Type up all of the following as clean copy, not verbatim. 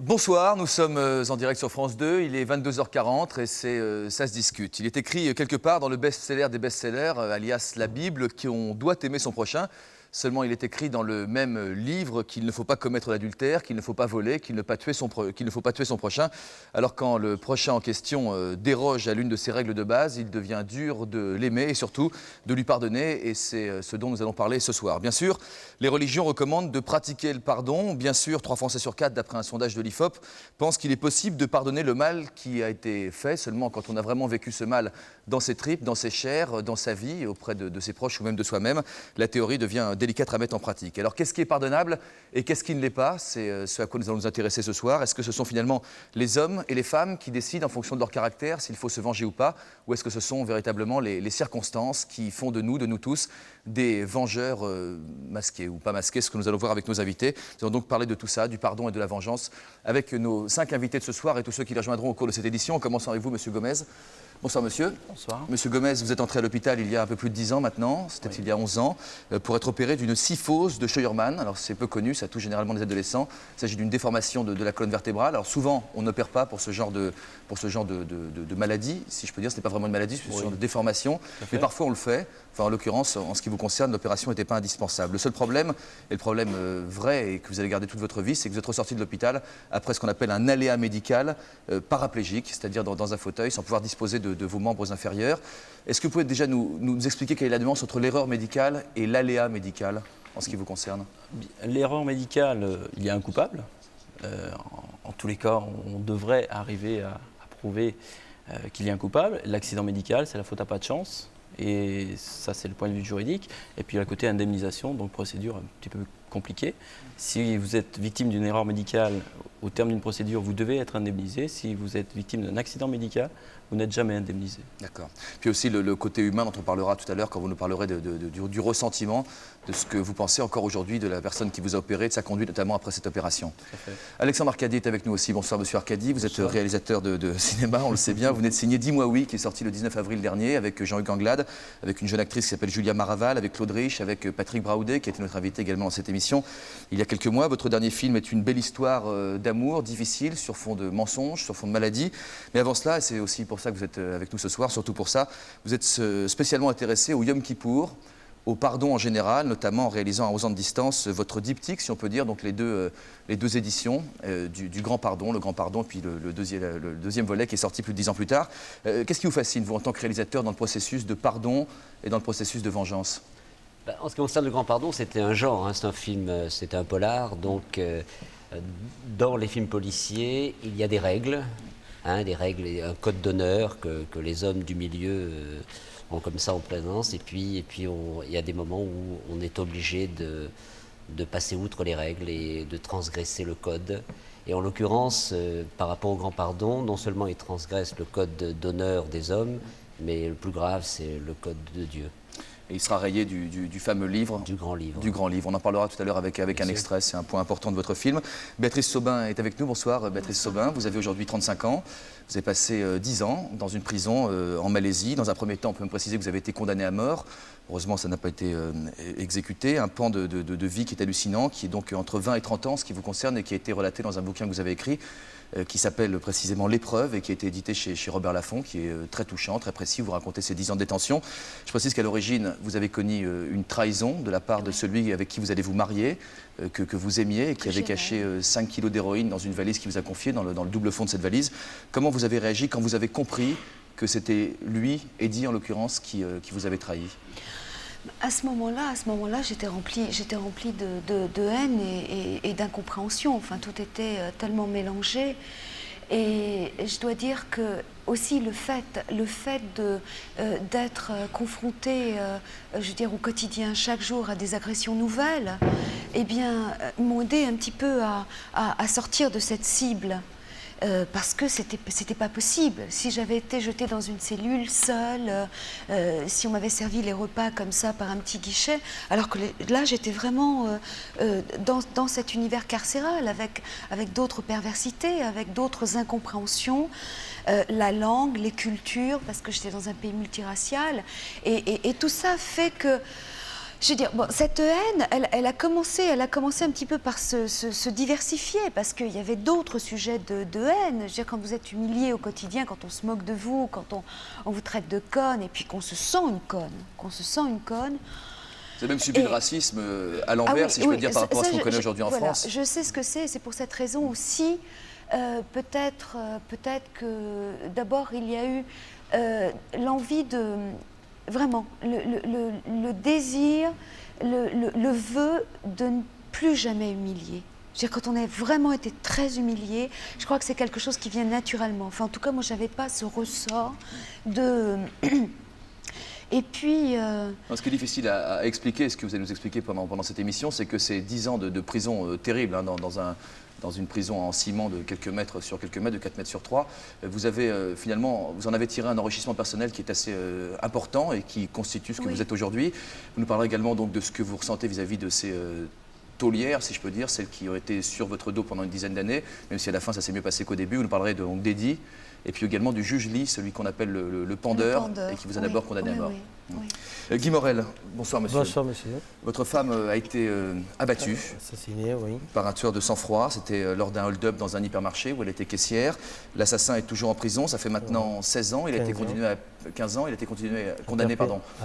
Bonsoir, nous sommes en direct sur France 2, il est 22h40 et ça se discute. Il est écrit quelque part dans le best-seller des best-sellers, alias la Bible, qu'on doit aimer son prochain. Seulement, il est écrit dans le même livre qu'il ne faut pas commettre l'adultère, qu'il ne faut pas voler, qu'il ne faut pas tuer son prochain. Alors quand le prochain en question déroge à l'une de ces règles de base, il devient dur de l'aimer et surtout de lui pardonner. Et c'est ce dont nous allons parler ce soir. Bien sûr, les religions recommandent de pratiquer le pardon. Bien sûr, 3 Français sur 4, d'après un sondage de l'IFOP, pensent qu'il est possible de pardonner le mal qui a été fait. Seulement, quand on a vraiment vécu ce mal dans ses tripes, dans ses chairs, dans sa vie, auprès de ses proches ou même de soi-même, la théorie devient délicate à mettre en pratique. Alors qu'est-ce qui est pardonnable et qu'est-ce qui ne l'est pas? C'est ce à quoi nous allons nous intéresser ce soir. Est-ce que ce sont finalement les hommes et les femmes qui décident en fonction de leur caractère s'il faut se venger ou pas? Ou est-ce que ce sont véritablement les circonstances qui font de nous tous, des vengeurs masqués ou pas masqués, ce que nous allons voir avec nos invités? Nous allons donc parler de tout ça, du pardon et de la vengeance, avec nos 5 invités de ce soir et tous ceux qui les rejoindront au cours de cette édition. En commençant avec vous, Monsieur Gomez. Bonsoir monsieur. Bonsoir. Monsieur Gomez, vous êtes entré à l'hôpital il y a un peu plus de 10 ans maintenant, c'était il y a 11 ans, pour être opéré d'une syphose de Scheuermann. Alors c'est peu connu, ça touche généralement les adolescents. Il s'agit d'une déformation de la colonne vertébrale. Alors souvent, on n'opère pas pour ce genre de maladie, si je peux dire. Ce n'est pas vraiment une maladie, c'est ce genre de déformation. Mais parfois on le fait. Enfin, en l'occurrence, en ce qui vous concerne, l'opération n'était pas indispensable. Le seul problème, et le problème vrai et que vous allez garder toute votre vie, c'est que vous êtes ressorti de l'hôpital après ce qu'on appelle un aléa médical paraplégique, c'est-à-dire dans un fauteuil, sans pouvoir disposer de vos membres inférieurs. Est-ce que vous pouvez déjà nous expliquer quelle est la nuance entre l'erreur médicale et l'aléa médical en ce qui vous concerne? L'erreur médicale, il y a un coupable. En tous les cas, on devrait arriver à prouver qu'il y a un coupable. L'accident médical, c'est la faute à pas de chance. Et ça, c'est le point de vue juridique. Et puis, à côté, indemnisation, donc procédure un petit peu compliquée. Si vous êtes victime d'une erreur médicale, au terme d'une procédure, vous devez être indemnisé. Si vous êtes victime d'un accident médical, vous n'êtes jamais indemnisé. D'accord. Puis aussi le côté humain dont on parlera tout à l'heure quand vous nous parlerez du ressentiment, de ce que vous pensez encore aujourd'hui de la personne qui vous a opéré, de sa conduite notamment après cette opération. Alexandre Arcadi est avec nous aussi. Bonsoir monsieur Arcadi, vous êtes réalisateur de cinéma, on le sait bien. Vous venez de signer 10 mois oui, qui est sorti le 19 avril dernier avec Jean-Hugues Anglade, avec une jeune actrice qui s'appelle Julia Maraval, avec Claude Rich, avec Patrick Braoudet qui a été notre invité également dans cette émission il y a quelques mois. Votre dernier film est une belle histoire d'amour difficile sur fond de mensonges, sur fond de maladie. Mais avant cela, et c'est aussi pour ça que vous êtes avec nous ce soir, surtout pour ça, vous êtes spécialement intéressé au Yom Kippour, au pardon en général, notamment en réalisant à 11 ans de distance votre diptyque, si on peut dire, donc les deux éditions du Grand Pardon, le Grand Pardon, et puis le deuxième volet qui est sorti plus de 10 ans plus tard. Qu'est-ce qui vous fascine, vous, en tant que réalisateur, dans le processus de pardon et dans le processus de vengeance? En ce qui concerne le Grand Pardon, c'était un genre, hein, c'est un film, c'était un polar, donc dans les films policiers, il y a des règles, des règles, un code d'honneur que les hommes du milieu ont comme ça en présence, et puis il y a des moments où on est obligé de passer outre les règles et de transgresser le code. Et en l'occurrence, par rapport au Grand Pardon, non seulement il transgresse le code d'honneur des hommes, mais le plus grave, c'est le code de Dieu. Et il sera rayé du fameux livre. Du Grand Livre. Du Grand Livre. On en parlera tout à l'heure avec un extrait, c'est un point important de votre film. Béatrice Saubin est avec nous. Bonsoir Béatrice Saubin. Vous avez aujourd'hui 35 ans. Vous avez passé 10 ans dans une prison en Malaisie. Dans un premier temps, on peut me préciser que vous avez été condamné à mort. Heureusement, ça n'a pas été exécuté. Un pan de vie qui est hallucinant, qui est donc entre 20 et 30 ans, ce qui vous concerne, et qui a été relaté dans un bouquin que vous avez écrit, qui s'appelle précisément L'épreuve et qui a été édité chez Robert Laffont, qui est très touchant, très précis. Vous racontez ces 10 ans de détention. Je précise qu'à l'origine, vous avez connu une trahison de la part de celui avec qui vous allez vous marier, que vous aimiez, et qui avait caché 5 kilos d'héroïne dans une valise qu'il vous a confiée, dans le double fond de cette valise. Comment vous avez réagi quand vous avez compris que c'était lui, Eddie en l'occurrence, qui vous avait trahi? À ce moment-là, j'étais remplie de haine et d'incompréhension. Enfin, tout était tellement mélangé. Et je dois dire que aussi le fait d'être confronté, je veux dire, au quotidien, chaque jour, à des agressions nouvelles, eh bien, m'ont aidé un petit peu à sortir de cette cible. Parce que c'était pas possible. Si j'avais été jetée dans une cellule seule, si on m'avait servi les repas comme ça par un petit guichet, alors que là j'étais vraiment dans cet univers carcéral avec d'autres perversités, avec d'autres incompréhensions, la langue, les cultures, parce que j'étais dans un pays multiracial, et tout ça fait que Je veux dire, bon, cette haine, elle a commencé un petit peu par se diversifier, parce qu'il y avait d'autres sujets de haine. Je veux dire, quand vous êtes humilié au quotidien, quand on se moque de vous, quand on vous traite de conne, et puis qu'on se sent une conne, Vous avez même subi le racisme à l'envers, si je peux dire, par rapport à ce qu'on connaît aujourd'hui en France. Je sais ce que c'est pour cette raison aussi, peut-être que d'abord il y a eu l'envie de... Vraiment, le désir, le vœu de ne plus jamais humilier. Je veux dire, quand on a vraiment été très humilié, je crois que c'est quelque chose qui vient naturellement. Enfin, en tout cas, moi, je n'avais pas ce ressort de... Et puis... Ce qui est difficile à expliquer, ce que vous allez nous expliquer pendant cette émission, c'est que ces 10 ans de prison terrible, hein, dans une prison en ciment de quelques mètres sur quelques mètres, de 4 mètres sur 3, vous avez finalement, vous en avez tiré un enrichissement personnel qui est assez important et qui constitue ce que vous êtes aujourd'hui. Vous nous parlerez également donc de ce que vous ressentez vis-à-vis de ces taulières, si je peux dire, celles qui ont été sur votre dos pendant une dizaine d'années, même si à la fin ça s'est mieux passé qu'au début. Vous nous parlerez donc d'Eddie, et puis également du juge Lee, celui qu'on appelle le pendeur, et qui vous a d'abord condamné à mort. Guy Morel, bonsoir monsieur. Bonsoir monsieur. Votre femme a été abattue Assassinée, oui. par un tueur de sang-froid. C'était lors d'un hold-up dans un hypermarché où elle était caissière. L'assassin est toujours en prison, ça fait maintenant 16 ans. Il a été condamné à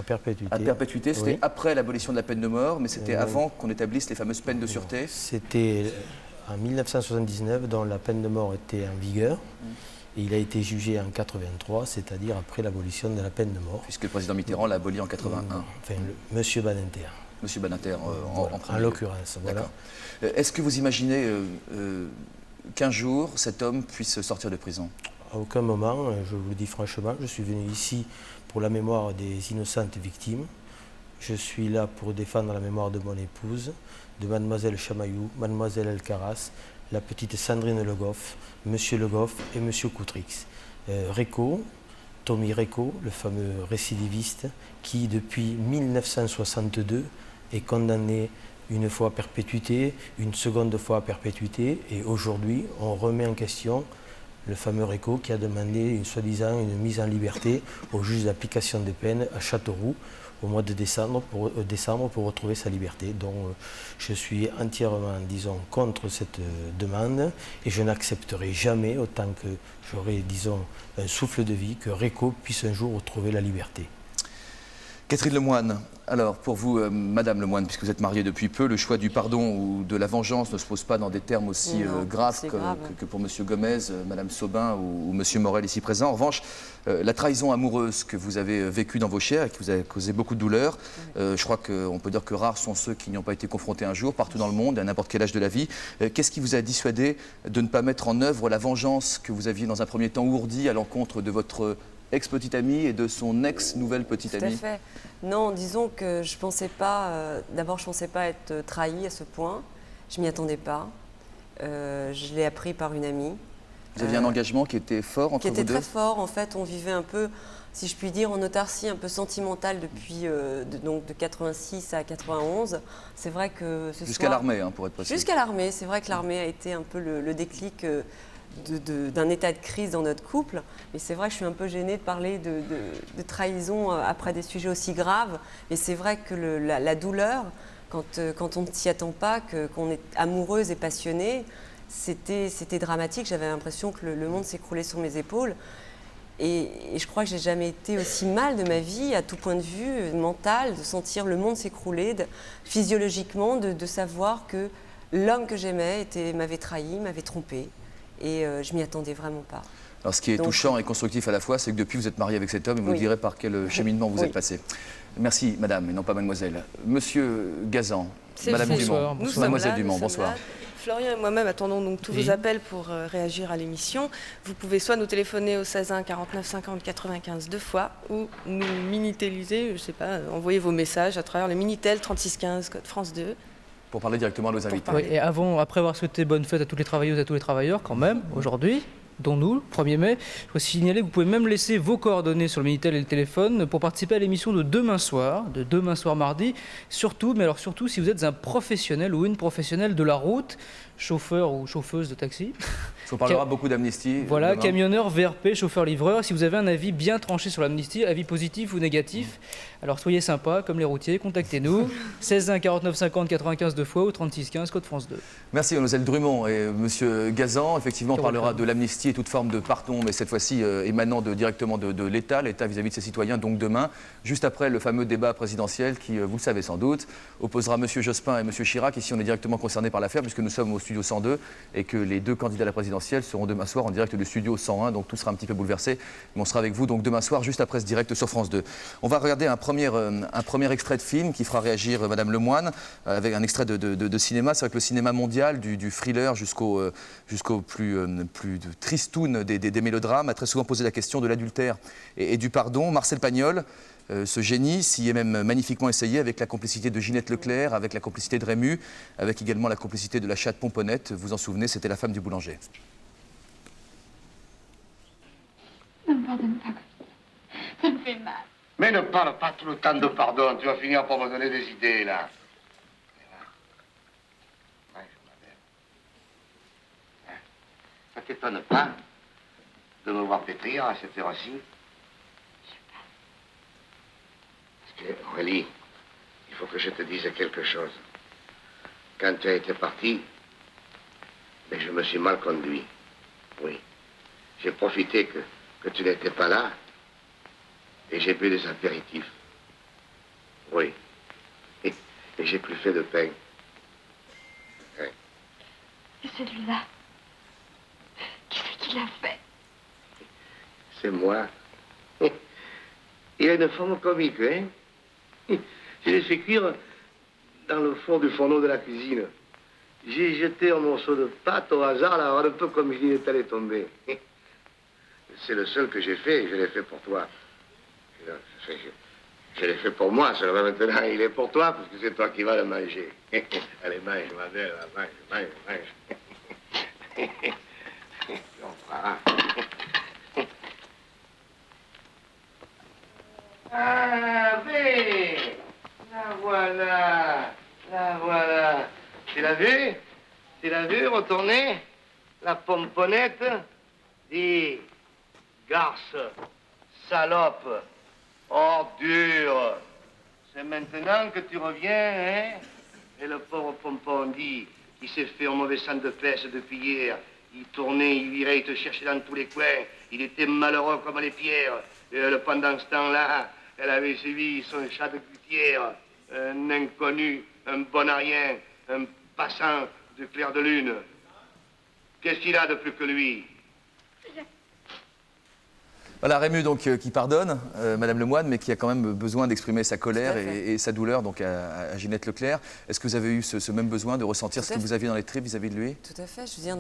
perpétuité. À perpétuité. C'était après l'abolition de la peine de mort, mais c'était avant qu'on établisse les fameuses peines de sûreté. C'était en 1979, dont la peine de mort était en vigueur. Et il a été jugé en 83, c'est-à-dire après l'abolition de la peine de mort. Puisque le président Mitterrand l'a aboli en 81. Enfin, monsieur Badinter. Monsieur Badinter, en l'occurrence, voilà. Est-ce que vous imaginez qu'un jour, cet homme puisse sortir de prison? À aucun moment, je vous le dis franchement, je suis venu ici pour la mémoire des innocentes victimes. Je suis là pour défendre la mémoire de mon épouse, de mademoiselle Chamaillou, mademoiselle Elkaras, la petite Sandrine Le Goff, monsieur Le Goff et monsieur Coutrix. Réco, Tommy Réco, le fameux récidiviste, qui depuis 1962 est condamné une fois à perpétuité, une seconde fois à perpétuité, et aujourd'hui on remet en question le fameux Réco qui a demandé soi-disant une mise en liberté au juge d'application des peines à Châteauroux au mois de décembre pour retrouver sa liberté. Donc je suis entièrement, disons, contre cette demande et je n'accepterai jamais, autant que j'aurai, disons, un souffle de vie, que Réco puisse un jour retrouver la liberté. Catherine Lemoine, alors pour vous, Madame Lemoine, puisque vous êtes mariée depuis peu, le choix du pardon ou de la vengeance ne se pose pas dans des termes aussi graves que pour Monsieur Gomez, Madame Saubin ou Monsieur Morel ici présent. En revanche, la trahison amoureuse que vous avez vécue dans vos chairs et qui vous a causé beaucoup de douleur, je crois qu'on peut dire que rares sont ceux qui n'y ont pas été confrontés un jour, partout dans le monde, à n'importe quel âge de la vie. Qu'est-ce qui vous a dissuadé de ne pas mettre en œuvre la vengeance que vous aviez dans un premier temps ourdie à l'encontre de votre ex-petite amie et de son ex-nouvelle petite amie? Tout à fait. Non, disons que je pensais pas, d'abord je pensais pas être trahie à ce point, je m'y attendais pas, je l'ai appris par une amie. Vous aviez un engagement qui était fort entre vous deux? Qui était très fort, en fait on vivait un peu, si je puis dire, en autarcie un peu sentimentale depuis donc de 86 à 91. C'est vrai que ce jusqu'à l'armée, hein, pour être précis. Jusqu'à l'armée, c'est vrai que l'armée a été un peu le déclic d'un état de crise dans notre couple. Mais c'est vrai que je suis un peu gênée de parler de trahison après des sujets aussi graves. Mais c'est vrai que la douleur, quand on ne s'y attend pas, qu'on est amoureuse et passionnée, c'était dramatique. J'avais l'impression que le monde s'écroulait sur mes épaules. Et je crois que j'ai jamais été aussi mal de ma vie, à tout point de vue, mental, de sentir le monde s'écrouler, physiologiquement, de savoir que l'homme que j'aimais m'avait trahi, m'avait trompée. Et je m'y attendais vraiment pas. Alors ce qui est touchant et constructif à la fois, c'est que depuis vous êtes marié avec cet homme et vous nous direz par quel cheminement vous êtes passé. Merci madame, et non pas mademoiselle. Monsieur Gazan, madame Dumont, mademoiselle Dumont, bonsoir. Florian et moi-même attendons donc tous vos appels pour réagir à l'émission. Vous pouvez soit nous téléphoner au 16 1 49 50 95 deux fois ou nous minitéliser, je ne sais pas, envoyer vos messages à travers le Minitel 36 15 code France 2. Pour parler directement à nos invités. Oui, et après avoir souhaité bonne fête à toutes les travailleuses et à tous les travailleurs, quand même, aujourd'hui, dont nous, le 1er mai, je dois signaler que vous pouvez même laisser vos coordonnées sur le Minitel et le téléphone pour participer à l'émission de demain soir mardi. Surtout, mais alors surtout, si vous êtes un professionnel ou une professionnelle de la route, chauffeur ou chauffeuse de taxi. On parlera beaucoup d'amnistie. Voilà, demain. camionneur, VRP, chauffeur-livreur. Si vous avez un avis bien tranché sur l'amnistie, avis positif ou négatif, alors soyez sympa, comme les routiers, contactez-nous. 16 1 49 50 95 2 fois ou 36 15 code France 2. Merci Mademoiselle Drummond et Monsieur Gazan. Effectivement, on parlera de l'amnistie et toute forme de pardon, mais cette fois-ci émanant directement de l'État vis-à-vis de ses citoyens, donc demain, juste après le fameux débat présidentiel qui, vous le savez sans doute, opposera Monsieur Jospin et Monsieur Chirac. Ici, on est directement concernés par l'affaire puisque nous sommes au studio 102 et que les deux candidats à la présidentielle seront demain soir en direct du studio 101, donc tout sera un petit peu bouleversé. Mais on sera avec vous donc demain soir, juste après ce direct sur France 2. On va regarder un premier extrait de film qui fera réagir Madame Lemoine, avec un extrait de cinéma. C'est vrai que le cinéma mondial, du thriller jusqu'au plus tristoun des mélodrames, a très souvent posé la question de l'adultère et du pardon. Marcel Pagnol, ce génie s'y est même magnifiquement essayé avec la complicité de Ginette Leclerc, avec la complicité de Rému, avec également la complicité de la chatte Pomponnette. Vous vous en souvenez, c'était la femme du boulanger. Ne me pardonne pas. Ça me fait mal. Mais ne parle pas tout le temps de pardon, tu vas finir par me donner des idées, là. Ça t'étonne pas de me voir pétrir à cette heure-ci? Parce que, Aurélie, il faut que je te dise quelque chose. Quand tu as été parti, mais je me suis mal conduit. Oui. J'ai profité que tu n'étais pas là et j'ai bu des apéritifs. Oui. Et j'ai plus fait de pain. Oui. Et celui-là, qui c'est qui l'a fait? C'est moi. Il a une forme comique, hein? Je l'ai fait cuire dans le fond du fourneau de la cuisine. J'ai jeté un morceau de pâte au hasard, là, un peu comme il est allé tomber. C'est le seul que j'ai fait, et je l'ai fait pour toi. Je l'ai fait pour moi, seulement maintenant il est pour toi, parce que c'est toi qui vas le manger. Allez, mange, ma belle, mange. On fera. Ah, mais la voilà. Tu l'as vu retourner? La pomponnette? Dis, garce, salope, ordure. C'est maintenant que tu reviens, hein? Et le pauvre pompon dit, il s'est fait un mauvais sang de peste depuis hier. Il tournait, il virait, il te cherchait dans tous les coins. Il était malheureux comme les pierres. Et pendant ce temps-là, elle avait suivi son chat de gouttière, un inconnu, un bon à rien, un passant de clair de lune. Qu'est-ce qu'il a de plus que lui? Voilà, Rému donc, qui pardonne, Madame Lemoine, mais qui a quand même besoin d'exprimer sa colère et sa douleur donc, à Ginette Leclerc. Est-ce que vous avez eu ce même besoin de ressentir ce que vous aviez dans les tripes vis-à-vis de lui? Tout à fait. Je veux dire,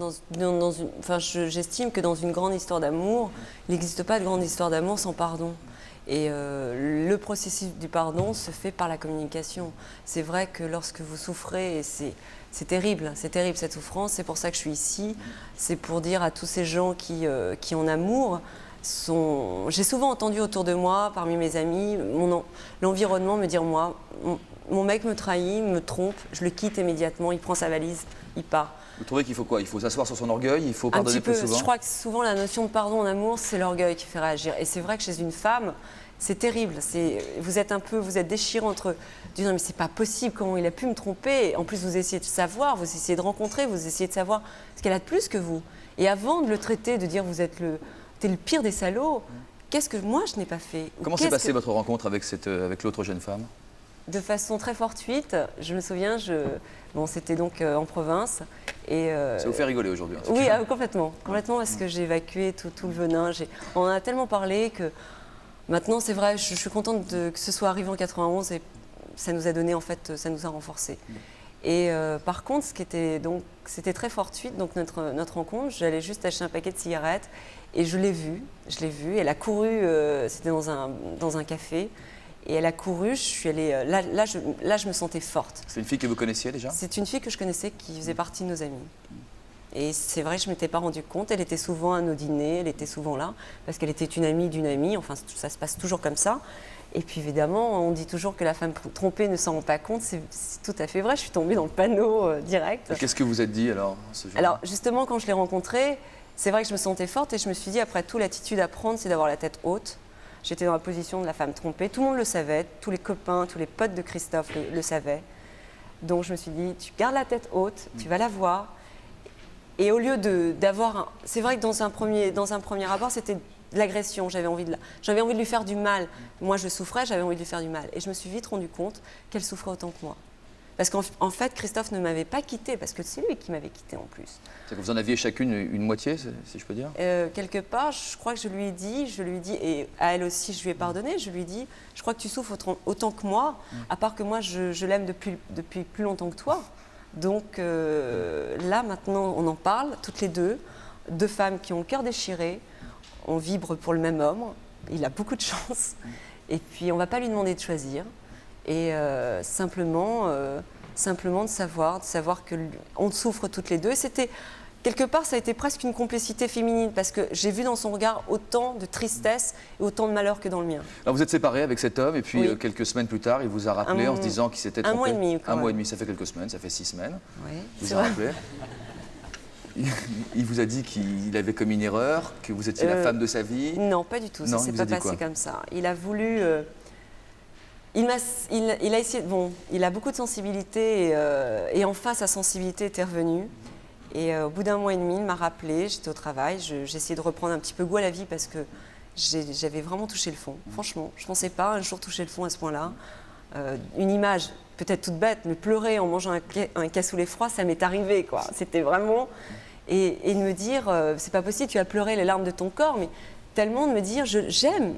j'estime que dans une grande histoire d'amour, il n'existe pas de grande histoire d'amour sans pardon. Et le processus du pardon se fait par la communication. C'est vrai que lorsque vous souffrez, et c'est terrible cette souffrance, c'est pour ça que je suis ici, c'est pour dire à tous ces gens qui en amour, j'ai souvent entendu autour de moi, parmi mes amis, l'environnement me dire, moi, mon mec me trahit, me trompe, je le quitte immédiatement, il prend sa valise, il part. Vous trouvez qu'il faut quoi? Il faut s'asseoir sur son orgueil, il faut pardonner plus souvent? Je crois que souvent la notion de pardon en amour, c'est l'orgueil qui fait réagir. Et c'est vrai que chez une femme, c'est terrible. Vous êtes déchiré entre non mais c'est pas possible, comment il a pu me tromper. En plus vous essayez de savoir, vous essayez de rencontrer, vous essayez de savoir ce qu'elle a de plus que vous. Et avant de le traiter, de dire t'es le pire des salauds, qu'est-ce que moi je n'ai pas fait? Comment s'est passée votre rencontre avec l'autre jeune femme? De façon très fortuite, je me souviens, c'était donc en province. Et ça vous fait rigoler aujourd'hui? Oui, complètement, parce que j'ai évacué tout le venin. On en a tellement parlé que maintenant, c'est vrai, je suis contente que ce soit arrivé en 91 et ça nous a donné, en fait, ça nous a renforcés. Et par contre, c'était très fortuite, donc notre rencontre, j'allais juste acheter un paquet de cigarettes et je l'ai vue, elle a couru, c'était dans un café. Et elle a couru, je suis allée. Là, je me sentais forte. C'est une fille que vous connaissiez déjà? C'est une fille que je connaissais qui faisait partie de nos amis. Et c'est vrai que je ne m'étais pas rendu compte. Elle était souvent à nos dîners, elle était souvent là, parce qu'elle était une amie d'une amie. Enfin, ça se passe toujours comme ça. Et puis évidemment, on dit toujours que la femme trompée ne s'en rend pas compte. C'est tout à fait vrai. Je suis tombée dans le panneau direct. Qu'est-ce que vous êtes dit alors ce jour-là? Alors justement, quand je l'ai rencontrée, c'est vrai que je me sentais forte et je me suis dit, après tout, l'attitude à prendre, c'est d'avoir la tête haute. J'étais dans la position de la femme trompée. Tout le monde le savait. Tous les copains, tous les potes de Christophe le savaient. Donc je me suis dit, tu gardes la tête haute, tu vas la voir. Et au lieu d'avoir... C'est vrai que dans un premier rapport, c'était de l'agression. J'avais envie de lui faire du mal. Moi, je souffrais, j'avais envie de lui faire du mal. Et je me suis vite rendu compte qu'elle souffrait autant que moi. Parce qu'en fait, Christophe ne m'avait pas quittée, parce que c'est lui qui m'avait quittée en plus. C'est que vous en aviez chacune une moitié, si je peux dire? Quelque part, je crois que je lui ai dit, et à elle aussi, je lui ai pardonné, je lui ai dit, je crois que tu souffres autant que moi, à part que moi, je l'aime depuis plus longtemps que toi. Donc là, maintenant, on en parle, toutes les deux femmes qui ont le cœur déchiré, on vibre pour le même homme, il a beaucoup de chance, et puis on ne va pas lui demander de choisir, et simplement de savoir qu'on souffre toutes les deux. Et c'était, quelque part, ça a été presque une complicité féminine, parce que j'ai vu dans son regard autant de tristesse et autant de malheur que dans le mien. Alors vous êtes séparés avec cet homme, et puis Oui. Quelques semaines plus tard, il vous a rappelé en se disant qu'il s'était trompé. Un mois et demi, quand Un mois et même. demi, ça fait quelques semaines, ça fait 6 semaines. Oui, Il c'est vous a vrai. rappelé. Il vous a dit qu'il avait commis une erreur, que vous étiez la femme de sa vie. Non, pas du tout, Non, ça il s'est vous a pas dit passé quoi? comme ça. Il a voulu... il a essayé... Bon, il a beaucoup de sensibilité, et enfin, sa sensibilité était revenue. Et au bout d'un mois et demi, il m'a rappelé, j'étais au travail, j'ai essayé de reprendre un petit peu goût à la vie, parce que j'avais vraiment touché le fond. Franchement, je ne pensais pas un jour toucher le fond à ce point-là. Une image peut-être toute bête, mais pleurer en mangeant un cassoulet froid, ça m'est arrivé, quoi. C'était vraiment... Et de me dire, c'est pas possible, tu as pleuré les larmes de ton corps, mais tellement de me dire, j'aime,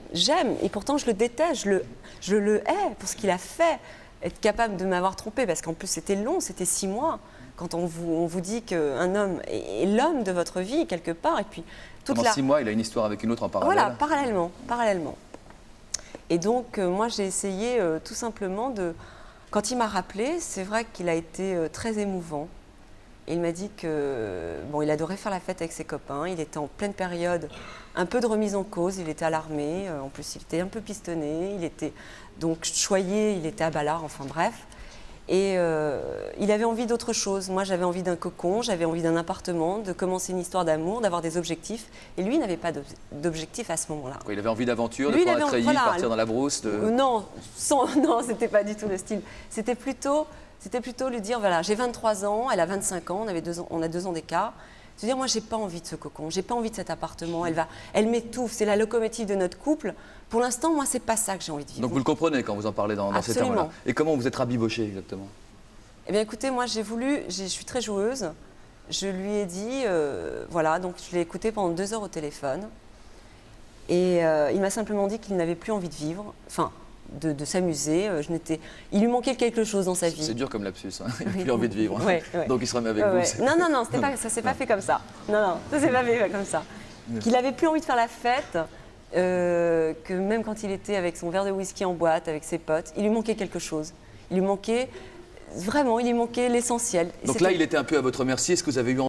et pourtant je le déteste, je le hais pour ce qu'il a fait, être capable de m'avoir trompée, parce qu'en plus c'était long, c'était 6 mois, quand on vous dit qu'un homme est l'homme de votre vie, quelque part, et puis toute Pendant 6 mois, il a une histoire avec une autre en parallèle. Voilà, parallèlement. Et donc, moi, j'ai essayé tout simplement de... Quand il m'a rappelé, c'est vrai qu'il a été très émouvant. Il m'a dit que, bon, il adorait faire la fête avec ses copains. Il était en pleine période un peu de remise en cause. Il était à l'armée. En plus, il était un peu pistonné. Il était donc choyé. Il était à Ballard. Enfin, bref. Et il avait envie d'autre chose. Moi, j'avais envie d'un cocon, j'avais envie d'un appartement, de commencer une histoire d'amour, d'avoir des objectifs. Et lui, il n'avait pas d'objectif à ce moment-là. Il avait envie d'aventure, de Lui, il prendre un avait- treillis, voilà, partir dans la brousse. Non, non, c'était pas du tout le style. C'était plutôt lui dire, voilà, j'ai 23 ans, elle a 25 ans, on a 2 ans d'écart. Se dire, moi, j'ai pas envie de ce cocon, j'ai pas envie de cet appartement. Elle m'étouffe, c'est la locomotive de notre couple. Pour l'instant, moi, c'est pas ça que j'ai envie de vivre. Donc vous le comprenez quand vous en parlez dans ces Absolument. termes-là. Et comment vous êtes rabiboché exactement? Eh bien, écoutez, moi, je suis très joueuse. Je lui ai dit, voilà, donc je l'ai écouté pendant 2 heures au téléphone. Et il m'a simplement dit qu'il n'avait plus envie de vivre, enfin, de s'amuser. Il lui manquait quelque chose dans sa vie. C'est dur comme lapsus, hein. Il n'a plus envie de vivre. Ouais. Donc il se remet avec Ouais, vous. ouais. c'est- Non, ça s'est pas fait comme ça. Non, ça s'est pas fait comme ça. Qu'il avait plus envie de faire la fête, que même quand il était avec son verre de whisky en boîte, avec ses potes, il lui manquait quelque chose. Il lui manquait, vraiment, il lui manquait l'essentiel. Et Donc là, il était un peu à votre merci. Est-ce que vous avez eu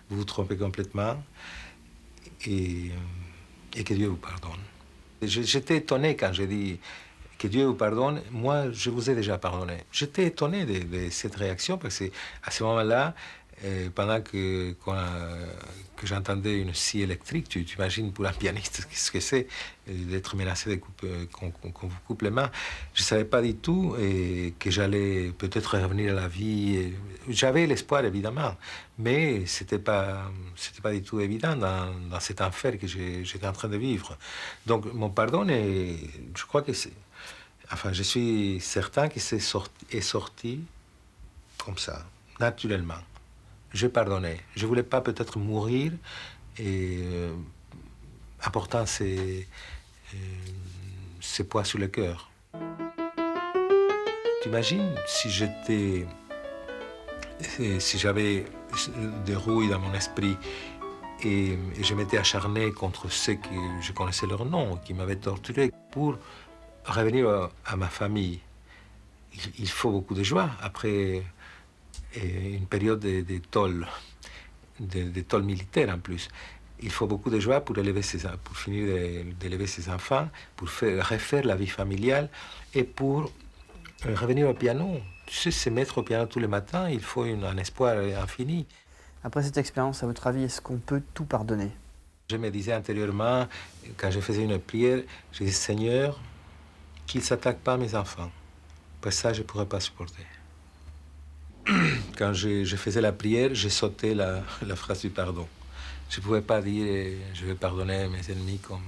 vous vous trompez complètement et que Dieu vous pardonne. J'étais étonné quand j'ai dit que Dieu vous pardonne. Moi, je vous ai déjà pardonné. J'étais étonné de cette réaction parce qu'à ce moment-là, pendant que j'entendais une scie électrique, tu imagines pour un pianiste ce que c'est d'être menacé qu'on vous coupe les mains. Je ne savais pas du tout que j'allais peut-être revenir à la vie. J'avais l'espoir, évidemment, mais ce n'était pas du tout évident dans cet enfer que j'étais en train de vivre. Donc mon pardon, je crois que c'est... Enfin, je suis certain que c'est sorti comme ça, naturellement. Je pardonnais. Je ne voulais pas peut-être mourir apportant ces poids sur le cœur. T'imagines si j'avais des rouilles dans mon esprit et je m'étais acharné contre ceux que je connaissais leur nom, qui m'avaient torturé pour revenir à ma famille. Il faut beaucoup de joie après une période de tôle militaire en plus. Il faut beaucoup de joie pour finir d'élever ses enfants, pour refaire la vie familiale et pour revenir au piano. Tu sais, se mettre au piano tous les matins, il faut un espoir infini. Après cette expérience, à votre avis, est-ce qu'on peut tout pardonner? Je me disais intérieurement, quand je faisais une prière, je disais, Seigneur, qu'ils ne s'attaquent pas à mes enfants. Parce que ça, je ne pourrais pas supporter. Quand je faisais la prière, j'ai sauté la phrase du pardon. Je ne pouvais pas dire je vais pardonner mes ennemis comme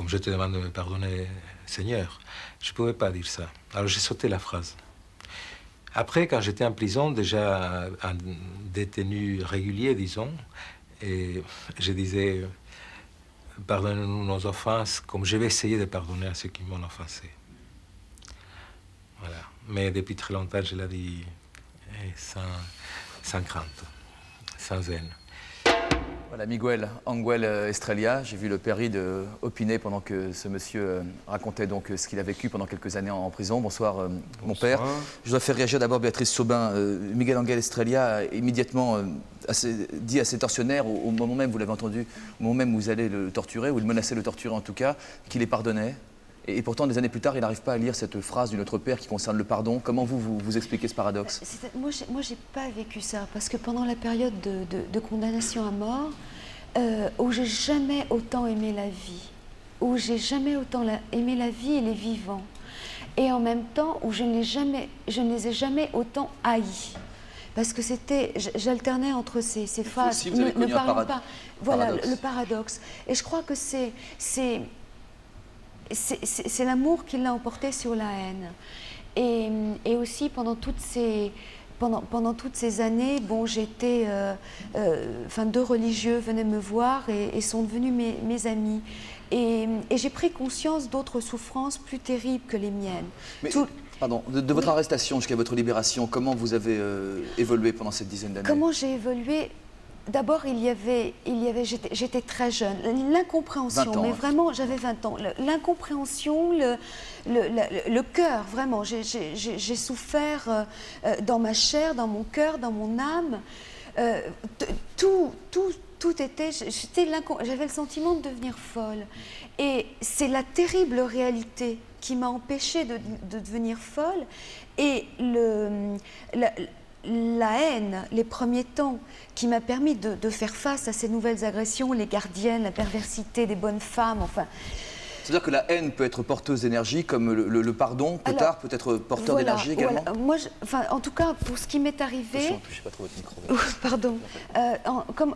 je te demande de me pardonner, Seigneur. Je ne pouvais pas dire ça. Alors j'ai sauté la phrase. Après, quand j'étais en prison, déjà un détenu régulier, disons, et je disais, pardonnez-nous nos offenses, comme je vais essayer de pardonner à ceux qui m'ont offensé. Voilà. Mais depuis très longtemps, je l'ai dit sans crainte, sans haine. Voilà, Miguel Ángel Estrella, j'ai vu le père Ride opiner pendant que ce monsieur racontait donc ce qu'il a vécu pendant quelques années en prison. Bonsoir, mon père. Je dois faire réagir d'abord Béatrice Saubin. Miguel Ángel Estrella a immédiatement dit à ses tortionnaires, au moment même, vous l'avez entendu, au moment même où vous allez le torturer, ou il menaçait de le torturer en tout cas, qu'il les pardonnait. Et pourtant, des années plus tard, il n'arrive pas à lire cette phrase du Notre Père qui concerne le pardon. Comment vous expliquez ce paradoxe? Moi, je n'ai pas vécu ça, parce que pendant la période de condamnation à mort, où j'ai jamais autant aimé la vie, où j'ai jamais autant aimé la vie et les vivants, et en même temps où je ne les ai jamais autant haïs. Parce que j'alternais entre ces phases. Ne parlons pas. Voilà, le paradoxe. Et je crois que c'est l'amour qui l'a emporté sur la haine. Et aussi pendant toutes ces années, bon, deux religieux venaient me voir et sont devenus mes amis. Et j'ai pris conscience d'autres souffrances plus terribles que les miennes. Mais, pardon, de votre arrestation jusqu'à votre libération, comment vous avez évolué pendant cette dizaine d'années? Comment j'ai évolué? D'abord, j'étais très jeune. L'incompréhension, mais vraiment, j'avais 20 ans. L'incompréhension, le cœur, vraiment. J'ai souffert dans ma chair, dans mon cœur, dans mon âme. Tout était... J'avais le sentiment de devenir folle. Et c'est la terrible réalité qui m'a empêchée de devenir folle. Et la haine, les premiers temps, qui m'a permis de faire face à ces nouvelles agressions, les gardiennes, la perversité des bonnes femmes, enfin... C'est-à-dire que la haine peut être porteuse d'énergie, comme le pardon, peut être porteur d'énergie également. Voilà. Moi, en tout cas, pour ce qui m'est arrivé... Attention, ne touchez pas trop votre micro. Pardon.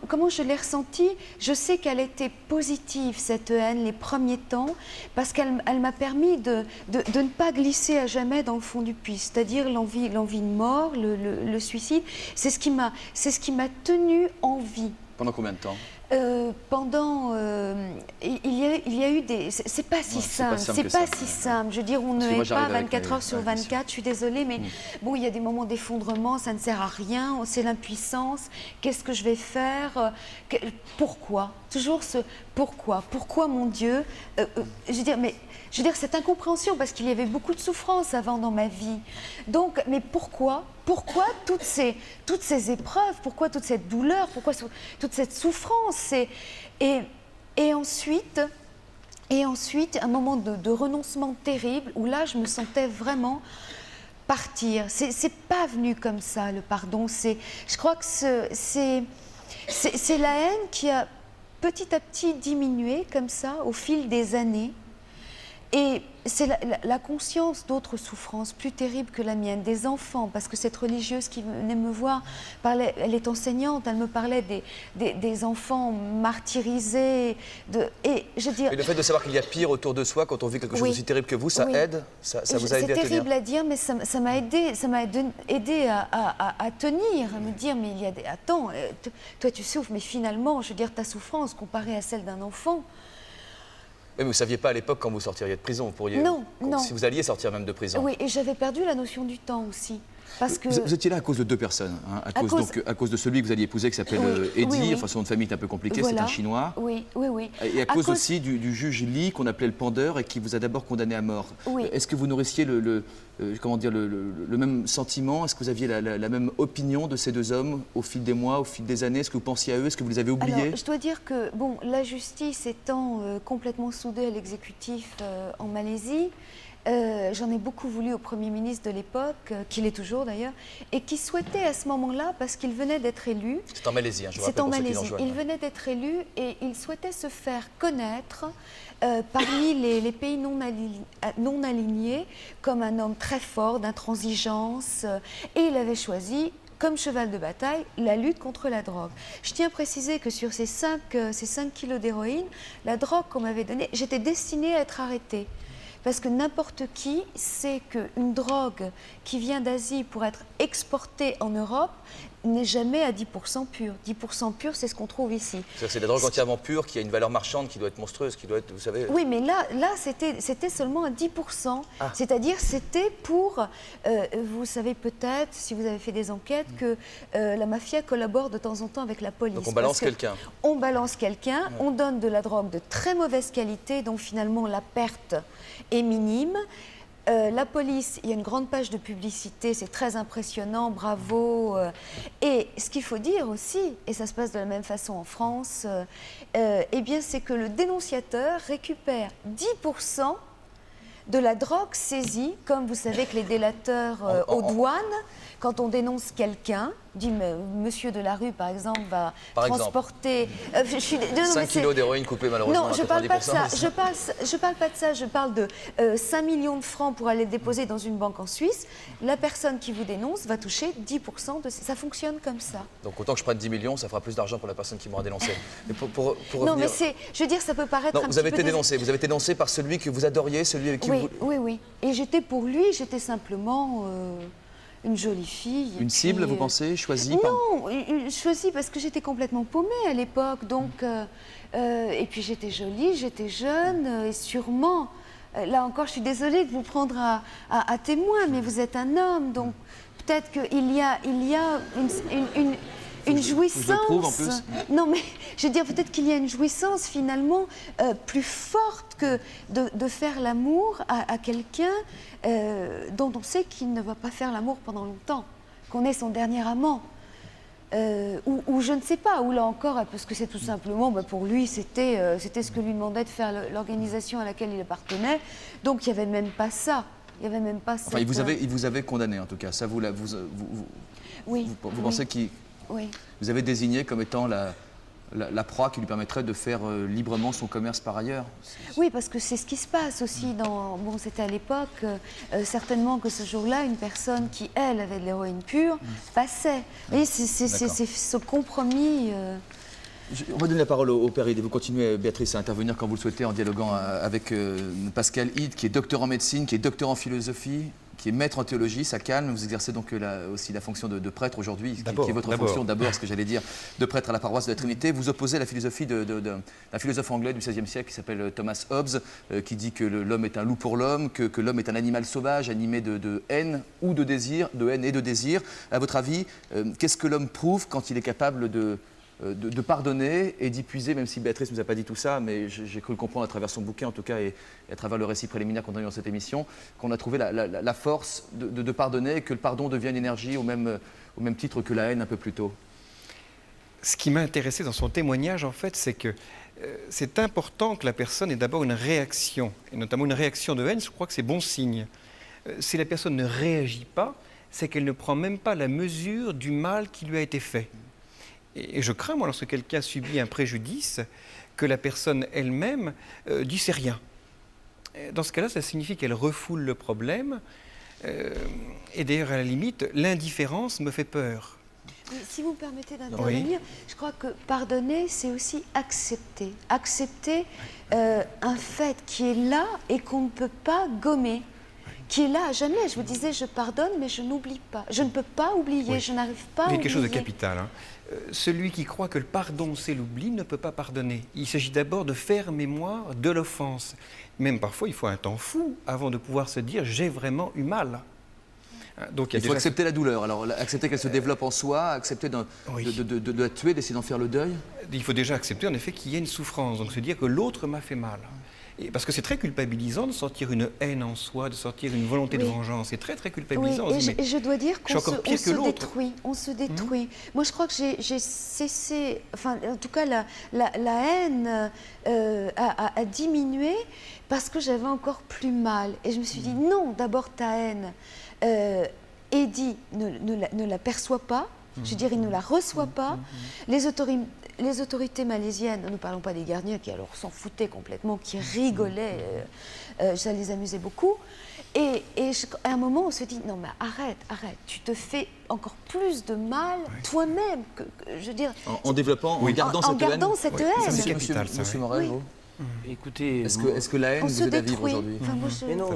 Comment je l'ai ressentie? Je sais qu'elle était positive, cette haine, les premiers temps, parce qu'elle m'a permis de ne pas glisser à jamais dans le fond du puits, c'est-à-dire l'envie de mort, le suicide. C'est ce qui m'a tenue en vie. Pendant combien de temps? Il y a eu des... C'est pas si simple, c'est pas si simple. Je veux dire, on ne est pas 24 heures sur 24, je suis désolée, mais bon, il y a des moments d'effondrement, ça ne sert à rien, c'est l'impuissance. Qu'est-ce que je vais faire? Pourquoi? Toujours ce pourquoi. Pourquoi, mon Dieu? Je veux dire, cette incompréhension, parce qu'il y avait beaucoup de souffrance avant dans ma vie. Donc, mais pourquoi? Pourquoi toutes ces épreuves? Pourquoi toute cette douleur? Pourquoi toute cette souffrance? Et ensuite, un moment de renoncement terrible, où là, je me sentais vraiment partir. C'est pas venu comme ça, le pardon. Je crois que c'est la haine qui a petit à petit diminué, comme ça, au fil des années. Et c'est la conscience d'autres souffrances plus terribles que la mienne, des enfants, parce que cette religieuse qui venait me voir, elle est enseignante, elle me parlait des enfants martyrisés. Et je veux dire, et le fait de savoir qu'il y a pire autour de soi quand on vit quelque chose d'aussi terrible que vous, ça aide? Ça vous a aidé à tenir? C'est terrible à dire, mais ça m'a aidé à tenir, à me dire, mais il y a des... Attends, toi tu souffres, mais finalement, je veux dire, ta souffrance comparée à celle d'un enfant... Oui, mais vous ne saviez pas à l'époque quand vous sortiriez de prison, vous pourriez... Non. Si vous alliez sortir même de prison. Oui, et j'avais perdu la notion du temps aussi. Parce que... Vous étiez là à cause de deux personnes, hein, à cause de celui que vous alliez épouser qui s'appelle Eddie, enfin son nom de famille est un peu compliqué, voilà. c'est un Chinois. Oui. Et à cause aussi du juge Li qu'on appelait le pendeur et qui vous a d'abord condamné à mort. Oui. Est-ce que vous nourrissiez le même sentiment? Est-ce que vous aviez la même opinion de ces deux hommes au fil des mois, au fil des années? Est-ce que vous pensiez à eux? Est-ce que vous les avez oubliés? Alors, je dois dire que bon, la justice étant complètement soudée à l'exécutif en Malaisie, j'en ai beaucoup voulu au Premier ministre de l'époque, qu'il est toujours d'ailleurs, et qui souhaitait à ce moment-là, parce qu'il venait d'être élu... C'est en Malaisie, hein, je vous rappelle C'est en pour ceux qui Malaisie. nous rejoignent. Il venait d'être élu et il souhaitait se faire connaître parmi les pays non alignés comme un homme très fort, d'intransigeance, et il avait choisi comme cheval de bataille la lutte contre la drogue. Je tiens à préciser que sur ces 5 kilos d'héroïne, la drogue qu'on m'avait donnée, j'étais destinée à être arrêtée. Parce que n'importe qui sait qu'une drogue qui vient d'Asie pour être exportée en Europe n'est jamais à 10% pure. 10% pure, c'est ce qu'on trouve ici. C'est de la drogue entièrement pure qui a une valeur marchande qui doit être monstrueuse, qui doit être, vous savez... Oui, mais là c'était seulement à 10%. Ah. C'est-à-dire, c'était pour... vous savez peut-être, si vous avez fait des enquêtes, que la mafia collabore de temps en temps avec la police. Donc on balance quelqu'un. On balance quelqu'un, on donne de la drogue de très mauvaise qualité, donc finalement la perte est minime. La police, il y a une grande page de publicité, c'est très impressionnant, bravo. Et ce qu'il faut dire aussi, et ça se passe de la même façon en France, eh bien c'est que le dénonciateur récupère 10% de la drogue saisie, comme vous savez que les délateurs aux douanes, quand on dénonce quelqu'un, dit monsieur de la rue par exemple va transporter 5 kilos d'héroïne coupée malheureusement. Non, je ne parle pas de ça. Je parle pas de ça. Je parle de 5 millions de francs pour aller le déposer dans une banque en Suisse. La personne qui vous dénonce va toucher 10% de ça. Fonctionne comme ça. Donc autant que je prenne 10 millions, ça fera plus d'argent pour la personne qui m'aura dénoncé. Mais pour non, revenir... mais je veux dire, ça peut paraître non, vous avez été dénoncé. Vous avez été dénoncé par celui que vous adoriez, celui avec qui vous... Oui. Et j'étais pour lui, j'étais simplement... une jolie fille. Une cible, vous pensez, choisie? Non, choisie parce que j'étais complètement paumée à l'époque. Donc, et puis j'étais jolie, j'étais jeune, et sûrement, là encore, je suis désolée de vous prendre à témoin, mais vous êtes un homme, donc peut-être qu'il y a une jouissance. Je le prouve en plus. Non, mais je veux dire, peut-être qu'il y a une jouissance finalement plus forte que de faire l'amour à quelqu'un dont on sait qu'il ne va pas faire l'amour pendant longtemps, qu'on est son dernier amant. Ou je ne sais pas, ou là encore, parce que c'est tout simplement, pour lui, c'était ce que lui demandait de faire l'organisation à laquelle il appartenait. Donc il n'y avait même pas ça. Il n'y avait même pas ça. Enfin, il vous avait condamné en tout cas. Ça, vous pensez qu'il... Oui. Vous avez désigné comme étant la proie qui lui permettrait de faire librement son commerce par ailleurs? Oui, parce que c'est ce qui se passe aussi dans... Bon, c'était à l'époque, certainement que ce jour-là, une personne qui, elle, avait de l'héroïne pure, passait. Vous voyez, c'est ce compromis... On va donner la parole au père Hid et vous continuez, Béatrice, à intervenir quand vous le souhaitez en dialoguant avec Pascal Hid, qui est docteur en médecine, qui est docteur en philosophie. qui est maître en théologie, ça calme. Vous exercez donc aussi la fonction de prêtre aujourd'hui, qui est votre fonction d'abord, ce que j'allais dire, de prêtre à la paroisse de la Trinité. Vous opposez la philosophie d'un philosophe anglais du XVIe siècle qui s'appelle Thomas Hobbes, qui dit que l'homme est un loup pour l'homme, que l'homme est un animal sauvage animé de haine ou de désir, de haine et de désir. À votre avis, qu'est-ce que l'homme prouve quand il est capable de pardonner et d'y puiser, même si Béatrice ne nous a pas dit tout ça, mais j'ai cru le comprendre à travers son bouquin en tout cas et à travers le récit préliminaire qu'on a eu dans cette émission, qu'on a trouvé la force de pardonner et que le pardon devient une énergie au même titre que la haine un peu plus tôt. Ce qui m'a intéressé dans son témoignage en fait, c'est que c'est important que la personne ait d'abord une réaction, et notamment une réaction de haine. Je crois que c'est bon signe. Si la personne ne réagit pas, c'est qu'elle ne prend même pas la mesure du mal qui lui a été fait. Et je crains, moi, lorsque quelqu'un subit un préjudice, que la personne elle-même dise rien. Dans ce cas-là, ça signifie qu'elle refoule le problème. Et d'ailleurs, à la limite, l'indifférence me fait peur. Mais si vous me permettez d'intervenir, je crois que pardonner, c'est aussi accepter. Accepter un fait qui est là et qu'on ne peut pas gommer. Qui est là à jamais. Je vous disais, je pardonne, mais je n'oublie pas. Je ne peux pas oublier, je n'arrive pas à oublier. Il y a quelque chose de capital. Hein. Celui qui croit que le pardon, c'est l'oubli, ne peut pas pardonner. Il s'agit d'abord de faire mémoire de l'offense. Même parfois, il faut un temps fou avant de pouvoir se dire « j'ai vraiment eu mal ». Donc, il faut accepter la douleur, alors accepter qu'elle se développe en soi, accepter de la tuer, d'essayer d'en faire le deuil. Il faut déjà accepter en effet qu'il y ait une souffrance, donc se dire que l'autre m'a fait mal. Et parce que c'est très culpabilisant de sentir une haine en soi, de sentir une volonté de vengeance. C'est très très culpabilisant. Oui, et je dois dire qu'on se détruit. On se détruit. Moi, je crois que j'ai cessé. Enfin, en tout cas, la haine a diminué parce que j'avais encore plus mal. Et je me suis dit non. D'abord ta haine. Eddie ne la perçoit pas. Je veux dire, il ne la reçoit pas. Les autorités malaisiennes, ne parlons pas des gardiens qui alors s'en foutaient complètement, qui rigolaient, ça les amusait beaucoup. Et à un moment, on se dit, non mais arrête, tu te fais encore plus de mal toi-même. Je veux dire, en développant, en gardant cette haine. C'est capital, ça. Monsieur Morel, vous Écoutez, est-ce que la haine vous aide à vivre aujourd'hui? Mais non,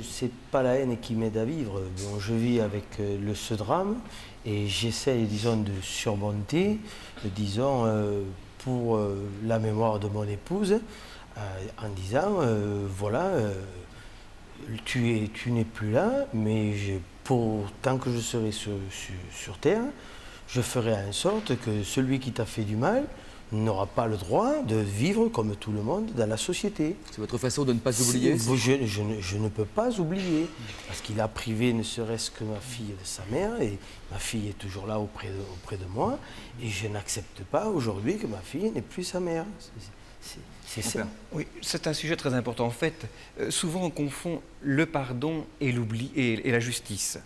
c'est pas la haine qui m'aide à vivre. Bon, je vis avec ce drame et j'essaie, disons, de surmonter, disons, pour la mémoire de mon épouse, en disant, voilà, tu n'es plus là, mais tant que je serai sur Terre, je ferai en sorte que celui qui t'a fait du mal n'aura pas le droit de vivre comme tout le monde dans la société. C'est votre façon de ne pas oublier? Je ne peux pas oublier, parce qu'il a privé ne serait-ce que ma fille de sa mère, et ma fille est toujours là auprès de moi, et je n'accepte pas aujourd'hui que ma fille n'ait plus sa mère. C'est ça. Oui, c'est un sujet très important. En fait, souvent on confond le pardon et l'oubli et la justice.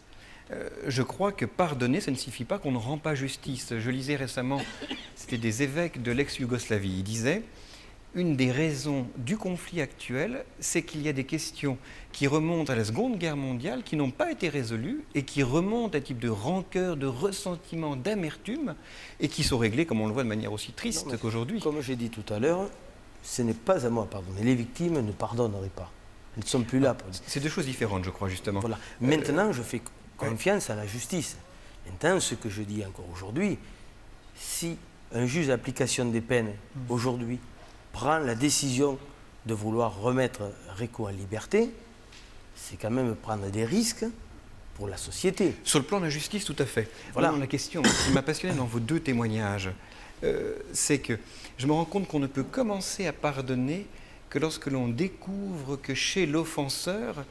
Je crois que pardonner, ça ne signifie pas qu'on ne rend pas justice. Je lisais récemment, c'était des évêques de l'ex-Yougoslavie. Ils disaient, une des raisons du conflit actuel, c'est qu'il y a des questions qui remontent à la Seconde Guerre mondiale, qui n'ont pas été résolues et qui remontent à un type de rancœur, de ressentiment, d'amertume, et qui sont réglées, comme on le voit, de manière aussi triste qu'aujourd'hui. Comme j'ai dit tout à l'heure, ce n'est pas à moi de pardonner. Les victimes ne pardonneraient pas. Elles ne sont plus là. C'est deux choses différentes, je crois, justement. Voilà. Maintenant, je fais confiance à la justice. Maintenant, ce que je dis encore aujourd'hui, si un juge d'application des peines, aujourd'hui, prend la décision de vouloir remettre Réco en liberté, c'est quand même prendre des risques pour la société. Sur le plan de la justice, tout à fait. Voilà. La question qui m'a passionné dans vos deux témoignages, c'est que je me rends compte qu'on ne peut commencer à pardonner que lorsque l'on découvre que chez l'offenseur,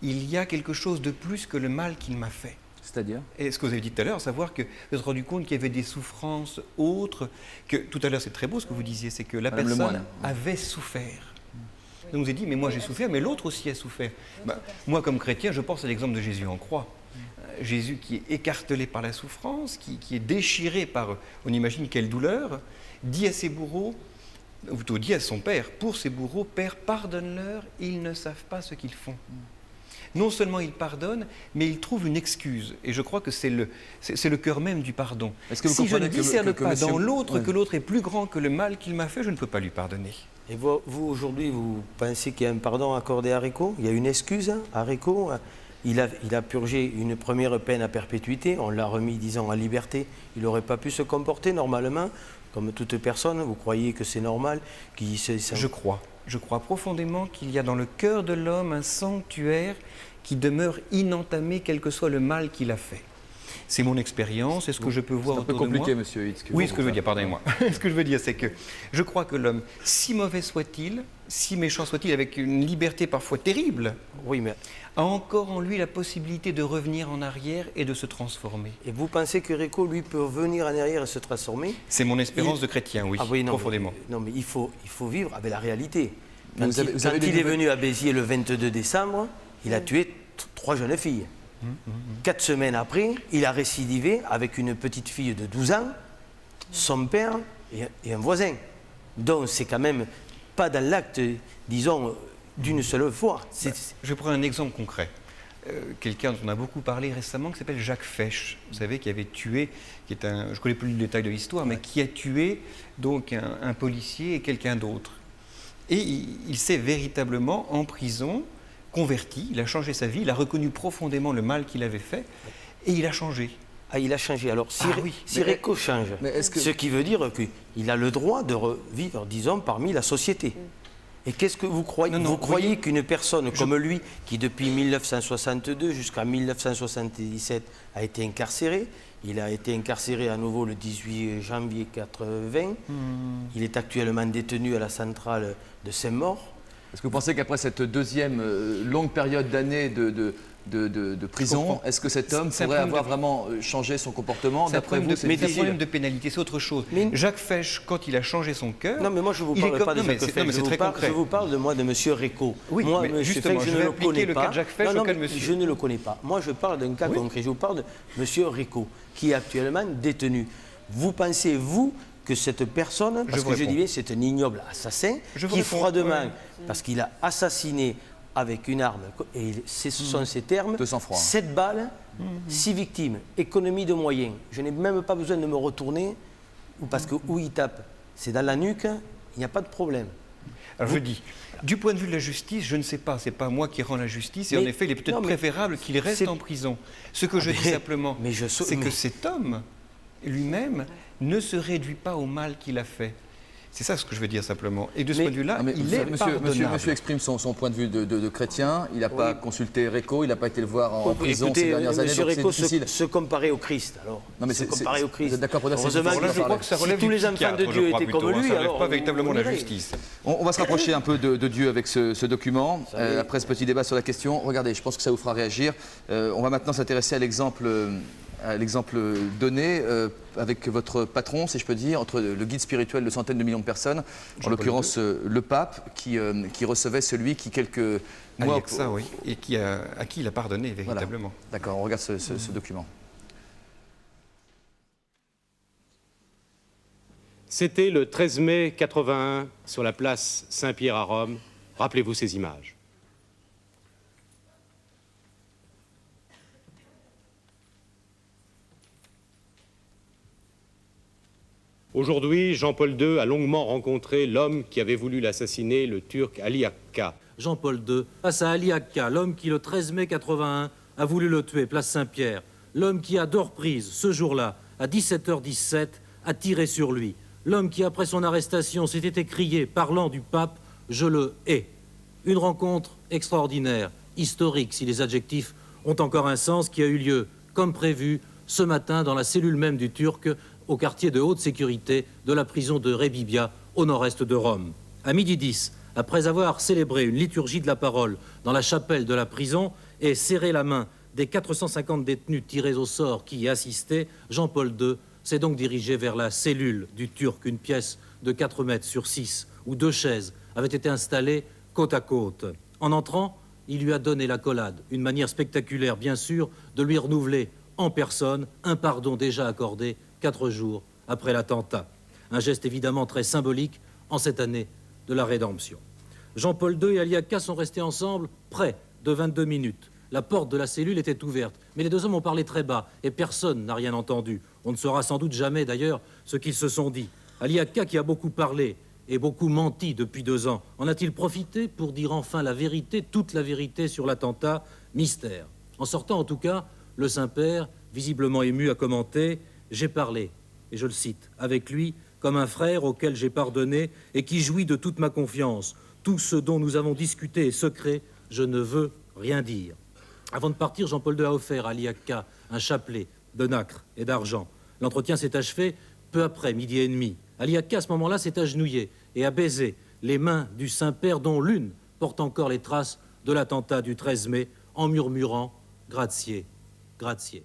il y a quelque chose de plus que le mal qu'il m'a fait. C'est-à-dire? Et ce que vous avez dit tout à l'heure, savoir que vous vous êtes rendu compte qu'il y avait des souffrances autres, que tout à l'heure c'est très beau ce que vous disiez, c'est que la personne avait souffert. Donc vous avez dit, mais moi j'ai souffert, mais l'autre aussi a souffert. Moi comme chrétien, je pense à l'exemple de Jésus en croix. Jésus qui est écartelé par la souffrance, qui est déchiré par, on imagine quelle douleur, dit à ses bourreaux, ou plutôt dit à son père, pour ses bourreaux, Père, pardonne-leur, ils ne savent pas ce qu'ils font. Non seulement il pardonne, mais il trouve une excuse. Et je crois que c'est le cœur même du pardon. Si je ne discerne pas dans l'autre que l'autre est plus grand que le mal qu'il m'a fait, je ne peux pas lui pardonner. Et vous aujourd'hui, vous pensez qu'il y a un pardon accordé à Réco? Il y a une excuse à Réco? Il a purgé une première peine à perpétuité, on l'a remis 10 ans en liberté. Il n'aurait pas pu se comporter normalement, comme toute personne. Vous croyez que c'est normal Je crois profondément qu'il y a dans le cœur de l'homme un sanctuaire qui demeure inentamé, quel que soit le mal qu'il a fait. C'est mon expérience, c'est ce que je peux voir autour de moi. C'est un peu compliqué, monsieur Hitz. Oui, ce que je veux dire, pardonnez-moi. Ce que je veux dire, c'est que je crois que l'homme, si mauvais soit-il, si méchant soit-il, avec une liberté parfois terrible, a encore en lui la possibilité de revenir en arrière et de se transformer. Et vous pensez que Réco, lui, peut revenir en arrière et se transformer? C'est mon espérance de chrétien, oui, profondément. Non, mais il faut vivre avec la réalité. Quand il est venu à Béziers le 22 décembre, il a tué 3 jeunes filles. 4 semaines après, il a récidivé avec une petite fille de 12 ans, son père et un voisin. Donc c'est quand même pas dans l'acte, disons, d'une seule fois. Je prends un exemple concret. Quelqu'un dont on a beaucoup parlé récemment qui s'appelle Jacques Fesch, vous savez, qui avait tué, je ne connais plus le détail de l'histoire, mais qui a tué donc un policier et quelqu'un d'autre. Et il s'est véritablement en prison converti, il a changé sa vie, il a reconnu profondément le mal qu'il avait fait et il a changé. Ah, il a changé. Alors, si Réco change, ce qui veut dire qu'il a le droit de revivre, disons, parmi la société. Et qu'est-ce que vous croyez? Vous croyez qu'une personne comme lui, qui depuis 1962 jusqu'à 1977 a été incarcéré, il a été incarcéré à nouveau le 18 janvier 80, il est actuellement détenu à la centrale de Saint-Maur. Est-ce que vous pensez qu'après cette deuxième longue période d'années de prison, est-ce que cet homme pourrait avoir vraiment changé son comportement? D'après vous, c'est un problème de pénalité, c'est autre chose. Jacques Fesch, quand il a changé son cœur... Non, mais moi, je ne vous parle pas de Jacques Fesch, je vous parle de moi, de M. Réco. Oui, moi, mais justement, je vais appliquer le cas de Jacques Fesch auquel monsieur... Je ne le connais pas. Moi, je parle d'un cas concret. Je vous parle de M. Réco, qui est actuellement détenu. Vous pensez, vous, que cette personne, parce que je dis bien, c'est un ignoble assassin, qui froidement, parce qu'il a assassiné avec une arme, et ce sont ces termes, 7 balles, 6 victimes, économie de moyens. Je n'ai même pas besoin de me retourner, parce que où il tape, c'est dans la nuque, il n'y a pas de problème. Alors je dis, du point de vue de la justice, je ne sais pas, c'est pas moi qui rends la justice, et en effet, il est peut-être préférable qu'il reste en prison. Ce que je dis simplement, c'est que cet homme, lui-même, ne se réduit pas au mal qu'il a fait. C'est ça ce que je veux dire simplement. Et de ce point de vue-là, il est pardonnable. Monsieur exprime son point de vue de chrétien. Il n'a pas consulté Réco, il n'a pas été le voir en prison ces dernières années. Monsieur Réco se comparait au Christ. Alors, non, mais se comparait au Christ. Vous êtes d'accord pour dire que je crois que ça relève tous les enfants de Dieu étaient comme lui, ça ne relève pas véritablement la justice. On va se rapprocher un peu de Dieu avec ce document. Après ce petit débat sur la question, regardez, je pense que ça vous fera réagir. On va maintenant s'intéresser à l'exemple donné avec votre patron, si je peux dire, entre le guide spirituel de centaines de millions de personnes, en l'occurrence le pape, qui recevait celui qui, quelques mois... et à qui il a pardonné, véritablement. Voilà. D'accord, on regarde ce document. C'était le 13 mai 81, sur la place Saint-Pierre à Rome. Rappelez-vous ces images. Aujourd'hui, Jean-Paul II a longuement rencontré l'homme qui avait voulu l'assassiner, le Turc Ali Akka. Jean-Paul II, face à Ali Akka, l'homme qui, le 13 mai 81, a voulu le tuer, place Saint-Pierre. L'homme qui, à deux reprises, ce jour-là, à 17h17, a tiré sur lui. L'homme qui, après son arrestation, s'était écrié, parlant du pape, « Je le hais ». Une rencontre extraordinaire, historique, si les adjectifs ont encore un sens, qui a eu lieu, comme prévu, ce matin, dans la cellule même du Turc, au quartier de haute sécurité de la prison de Rebibbia, au nord-est de Rome. À 12h10, après avoir célébré une liturgie de la parole dans la chapelle de la prison et serré la main des 450 détenus tirés au sort qui y assistaient, Jean-Paul II s'est donc dirigé vers la cellule du Turc, une pièce de 4 mètres sur 6, où 2 chaises avaient été installées côte à côte. En entrant, il lui a donné l'accolade, une manière spectaculaire, bien sûr, de lui renouveler en personne un pardon déjà accordé 4 jours après l'attentat. Un geste évidemment très symbolique en cette année de la rédemption. Jean-Paul II et Ali Akka sont restés ensemble près de 22 minutes. La porte de la cellule était ouverte, mais les 2 hommes ont parlé très bas et personne n'a rien entendu. On ne saura sans doute jamais d'ailleurs ce qu'ils se sont dit. Ali Akka, qui a beaucoup parlé et beaucoup menti depuis 2 ans, en a-t-il profité pour dire enfin la vérité, toute la vérité sur l'attentat? Mystère. En sortant, en tout cas, le Saint-Père, visiblement ému, a commenté « J'ai parlé », et je le cite, « avec lui, comme un frère auquel j'ai pardonné et qui jouit de toute ma confiance. Tout ce dont nous avons discuté est secret, je ne veux rien dire. » Avant de partir, Jean-Paul II a offert à Ali Akka un chapelet de nacre et d'argent. L'entretien s'est achevé peu après, 12h30. Ali Akka, à ce moment-là, s'est agenouillé et a baisé les mains du Saint-Père, dont l'une porte encore les traces de l'attentat du 13 mai, en murmurant « Grazie, grazie ».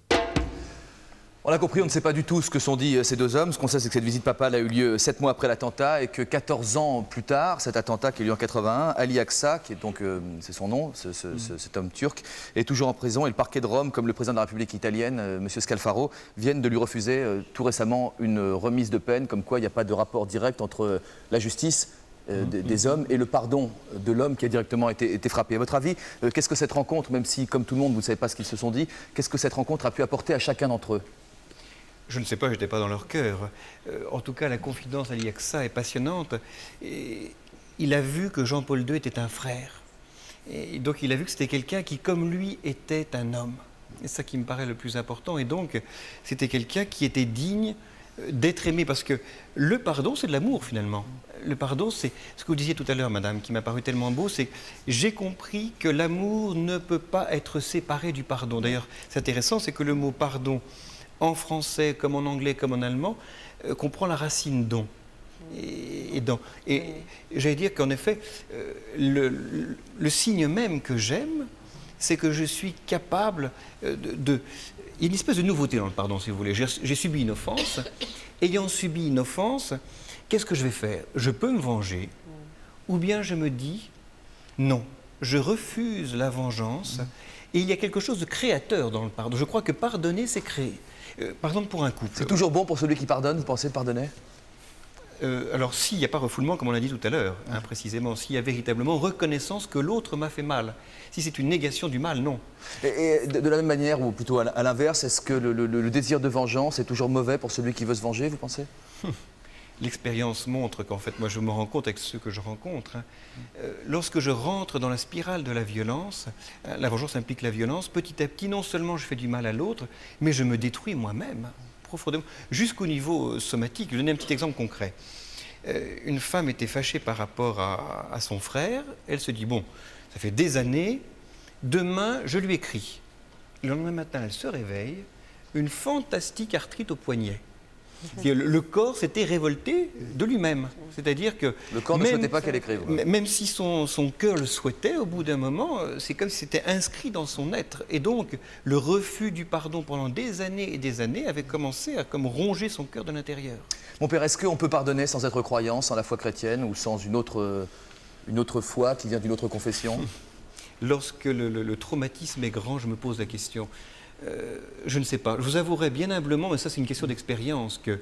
On l'a compris, on ne sait pas du tout ce que sont dit ces deux hommes. Ce qu'on sait, c'est que cette visite papale a eu lieu 7 mois après l'attentat et que 14 ans plus tard, cet attentat qui a eu lieu en 81, Ali Aksa, qui est donc, c'est son nom, cet homme turc, est toujours en prison. Et le parquet de Rome, comme le président de la République italienne, M. Scalfaro, viennent de lui refuser tout récemment une remise de peine, comme quoi il n'y a pas de rapport direct entre la justice des hommes et le pardon de l'homme qui a directement été frappé. À votre avis, qu'est-ce que cette rencontre, même si, comme tout le monde, vous ne savez pas ce qu'ils se sont dit, qu'est-ce que cette rencontre a pu apporter à chacun d'entre eux? Je ne sais pas, je n'étais pas dans leur cœur. En tout cas, la confidence d'Ali Aksa est passionnante. Et il a vu que Jean-Paul II était un frère. Et donc, il a vu que c'était quelqu'un qui, comme lui, était un homme. C'est ça qui me paraît le plus important. Et donc, c'était quelqu'un qui était digne d'être aimé. Parce que le pardon, c'est de l'amour, finalement. Le pardon, c'est ce que vous disiez tout à l'heure, madame, qui m'a paru tellement beau, c'est j'ai compris que l'amour ne peut pas être séparé du pardon. D'ailleurs, c'est intéressant, c'est que le mot pardon, en français, comme en anglais, comme en allemand, comprend la racine don. Et j'allais dire qu'en effet, le signe même que j'aime, c'est que je suis capable de... Il y a une espèce de nouveauté dans le pardon, si vous voulez. J'ai subi une offense. Ayant subi une offense, qu'est-ce que je vais faire? Je peux me venger, ou bien je me dis, non, je refuse la vengeance. Et il y a quelque chose de créateur dans le pardon. Je crois que pardonner, c'est créer. Par exemple, pour un couple. C'est toujours bon pour celui qui pardonne, vous pensez, de pardonner? Alors, s'il n'y a pas refoulement, comme on l'a dit tout à l'heure, précisément, s'il y a véritablement reconnaissance que l'autre m'a fait mal. Si c'est une négation du mal, non. Et de la même manière, ou plutôt à l'inverse, est-ce que le désir de vengeance est toujours mauvais pour celui qui veut se venger, vous pensez? L'expérience montre qu'en fait, moi je me rends compte avec ceux que je rencontre, lorsque je rentre dans la spirale de la violence, la vengeance implique la violence, petit à petit, non seulement je fais du mal à l'autre, mais je me détruis moi-même, profondément, jusqu'au niveau somatique. Je vais donner un petit exemple concret. Une femme était fâchée par rapport à son frère, elle se dit, bon, ça fait des années, demain je lui écris. Le lendemain matin, elle se réveille, une fantastique arthrite au poignet. Le corps s'était révolté de lui-même. C'est-à-dire que... Le corps ne souhaitait pas qu'elle écrive. Même si son cœur le souhaitait, au bout d'un moment, c'est comme si c'était inscrit dans son être. Et donc, le refus du pardon pendant des années et des années avait commencé à comme ronger son cœur de l'intérieur. Mon père, est-ce qu'on peut pardonner sans être croyant, sans la foi chrétienne ou sans une autre foi qui vient d'une autre confession? Lorsque le traumatisme est grand, je me pose la question. Je ne sais pas. Je vous avouerai bien humblement, mais ça c'est une question d'expérience, que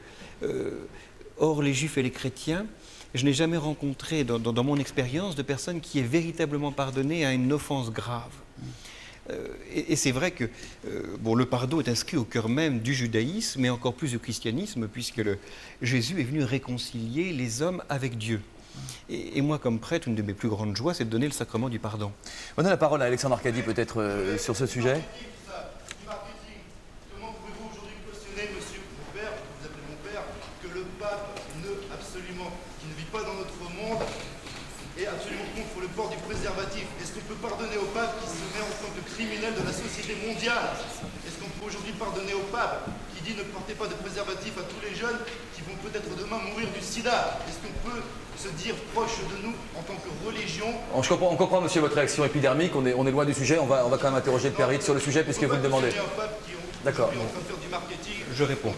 hors les juifs et les chrétiens, je n'ai jamais rencontré dans mon expérience de personne qui ait véritablement pardonné à une offense grave. Et c'est vrai que le pardon est inscrit au cœur même du judaïsme, mais encore plus du christianisme, puisque Jésus est venu réconcilier les hommes avec Dieu. Et moi, comme prêtre, une de mes plus grandes joies, c'est de donner le sacrement du pardon. On donne la parole à Alexandre Arcadi, peut-être, sur ce sujet. Du préservatif. Est-ce qu'on peut pardonner au pape qui se met en tant que criminel de la société mondiale? Est-ce qu'on peut aujourd'hui pardonner au pape qui dit ne portez pas de préservatif à tous les jeunes qui vont peut-être demain mourir du sida? Est-ce qu'on peut se dire proche de nous en tant que religion? On comprend, monsieur, votre réaction épidermique. On est loin du sujet. On va quand même interroger le père Hitz sur le sujet puisque vous le demandez. D'accord. Je réponds.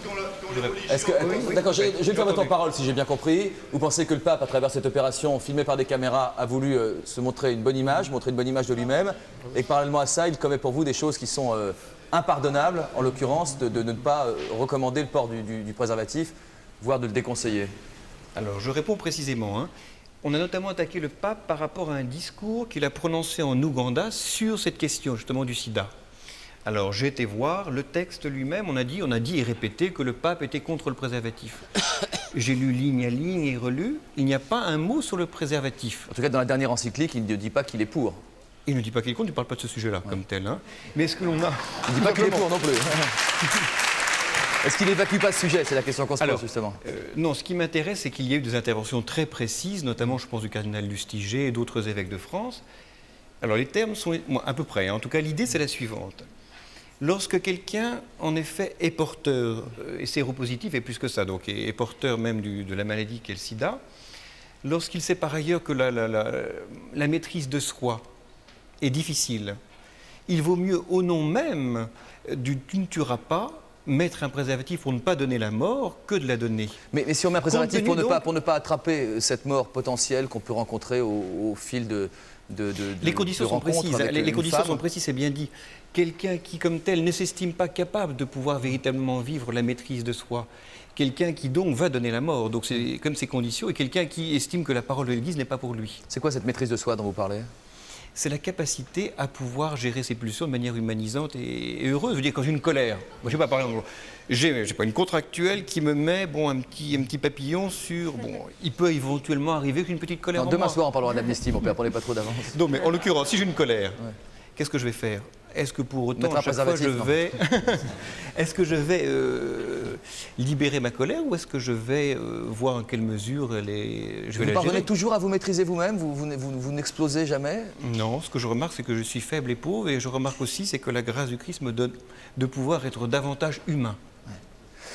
D'accord, je vais faire votre parole si j'ai bien compris. Vous pensez que le pape, à travers cette opération filmée par des caméras, a voulu se montrer une bonne image de lui-même, et que parallèlement à ça, il commet pour vous des choses qui sont impardonnables, en l'occurrence de ne pas recommander le port du préservatif, voire de le déconseiller? Alors, je réponds précisément. On a notamment attaqué le pape par rapport à un discours qu'il a prononcé en Ouganda sur cette question justement du sida. Alors j'ai été voir le texte lui-même, on a dit et répété que le pape était contre le préservatif. J'ai lu ligne à ligne et relu, il n'y a pas un mot sur le préservatif. En tout cas, dans la dernière encyclique, il ne dit pas qu'il est pour. Il ne dit pas qu'il est contre, il ne parle pas de ce sujet-là comme tel. Hein. Mais est-ce que l'on a... Il ne dit pas qu'il est pour non plus. Est-ce qu'il n'évacue pas ce sujet? C'est la question qu'on se pose justement. Non, ce qui m'intéresse, c'est qu'il y a eu des interventions très précises, notamment je pense du cardinal Lustiger et d'autres évêques de France. Alors les termes sont à peu près, hein. En tout cas l'idée c'est la suivante. Lorsque quelqu'un en effet est porteur, et séropositif et plus que ça, donc est porteur même de la maladie qu'est le sida, lorsqu'il sait par ailleurs que la maîtrise de soi est difficile, il vaut mieux au nom même du « tu ne tueras pas » mettre un préservatif pour ne pas donner la mort que de la donner. Mais si on met un préservatif pour ne pas attraper cette mort potentielle qu'on peut rencontrer au fil les conditions sont précises. Les conditions sont précises, c'est bien dit. Quelqu'un qui, comme tel, ne s'estime pas capable de pouvoir véritablement vivre la maîtrise de soi. Quelqu'un qui donc va donner la mort. Donc c'est comme ces conditions. Et quelqu'un qui estime que la parole de l'Église n'est pas pour lui. C'est quoi cette maîtrise de soi dont vous parlez? C'est la capacité à pouvoir gérer ses pulsions de manière humanisante et heureuse. Je veux dire, quand j'ai une colère, moi, je sais pas, par exemple, j'ai pas une contractuelle qui me met un petit papillon sur... Bon, il peut éventuellement arriver qu'une petite colère. Demain soir, on parlera d'amnistie, mon père, prenez pas trop d'avance. Non, mais en l'occurrence, si j'ai une colère, qu'est-ce que je vais faire? Est-ce que pour autant, à chaque fois, est-ce que je vais libérer ma colère ou est-ce que je vais voir en quelle mesure je vais la gérer? Vous parvenez toujours à vous maîtriser vous-même? Vous n'explosez jamais? Non, ce que je remarque, c'est que je suis faible et pauvre, et je remarque aussi, c'est que la grâce du Christ me donne de pouvoir être davantage humain.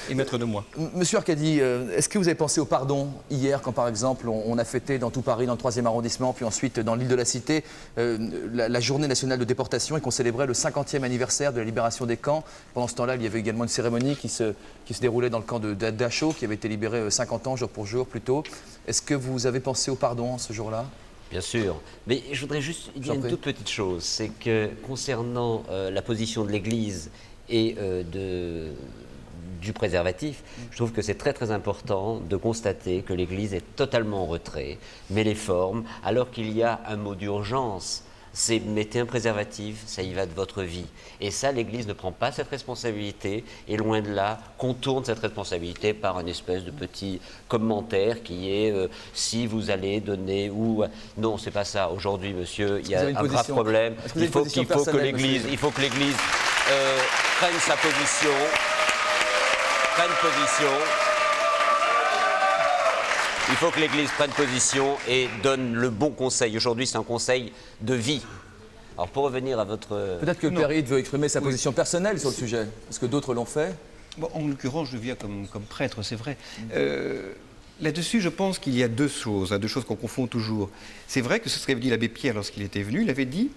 Et maître de moi. Monsieur Arcadi, est-ce que vous avez pensé au pardon hier, quand par exemple on a fêté dans tout Paris, dans le 3e arrondissement, puis ensuite dans l'île de la Cité, la journée nationale de déportation et qu'on célébrait le 50e anniversaire de la libération des camps? Pendant ce temps-là, il y avait également une cérémonie qui se déroulait dans le camp de Dachau, qui avait été libéré 50 ans, jour pour jour, plus tôt. Est-ce que vous avez pensé au pardon ce jour-là? Bien sûr, mais je voudrais juste dire une toute petite chose, c'est que concernant la position de l'Église et du préservatif, je trouve que c'est très très important de constater que l'Église est totalement en retrait, mais les formes, alors qu'il y a un mot d'urgence, c'est mettez un préservatif, ça y va de votre vie. Et ça, l'Église ne prend pas cette responsabilité, et loin de là, contourne cette responsabilité par une espèce de petit commentaire qui est si vous allez donner ou... Non, c'est pas ça. Aujourd'hui, monsieur, il y a un grave problème. Il faut que l'Église prenne sa position. Il faut que l'Église prenne position et donne le bon conseil. Aujourd'hui, c'est un conseil de vie. Alors, pour revenir à votre... Peut-être que Père Hide veut exprimer sa position personnelle sur le sujet, parce que d'autres l'ont fait. Bon, en l'occurrence, je viens comme prêtre, c'est vrai. Là-dessus, je pense qu'il y a deux choses qu'on confond toujours. C'est vrai que ce qu'avait dit l'abbé Pierre lorsqu'il était venu. Il avait dit,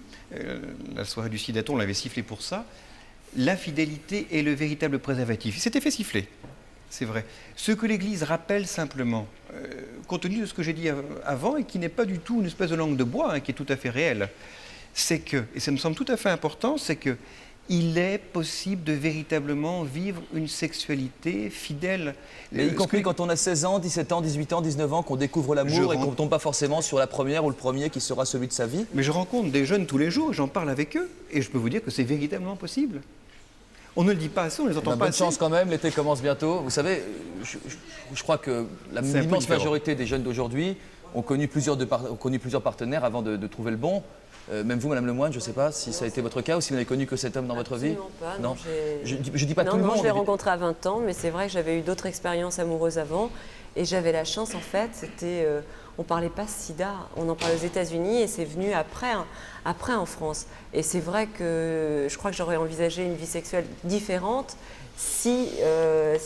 la soirée du Sidaton, on l'avait sifflé pour ça, l'infidélité est le véritable préservatif. Il s'était fait siffler, c'est vrai. Ce que l'Église rappelle simplement, compte tenu de ce que j'ai dit avant, et qui n'est pas du tout une espèce de langue de bois, hein, qui est tout à fait réelle, c'est que, et ça me semble tout à fait important, c'est que il est possible de véritablement vivre une sexualité fidèle. Mais y compris quand on a 16 ans, 17 ans, 18 ans, 19 ans, qu'on découvre l'amour et qu'on ne tombe pas forcément sur la première ou le premier qui sera celui de sa vie. Mais je rencontre des jeunes tous les jours, j'en parle avec eux, et je peux vous dire que c'est véritablement possible. On ne le dit pas assez, on ne les entend pas assez. Bonne chance quand même, l'été commence bientôt. Vous savez, je crois que l'immense majorité des jeunes d'aujourd'hui ont connu plusieurs partenaires avant de trouver le bon. Même vous, Madame Lemoine, je ne sais pas si ça a été votre cas ou si vous n'avez connu que cet homme dans votre vie. Pas, non, je dis pas tout le monde. Je l'ai rencontré à 20 ans, mais c'est vrai que j'avais eu d'autres expériences amoureuses avant. Et j'avais la chance, en fait, on ne parlait pas sida, on en parlait aux États-Unis et c'est venu après en France. Et c'est vrai que je crois que j'aurais envisagé une vie sexuelle différente si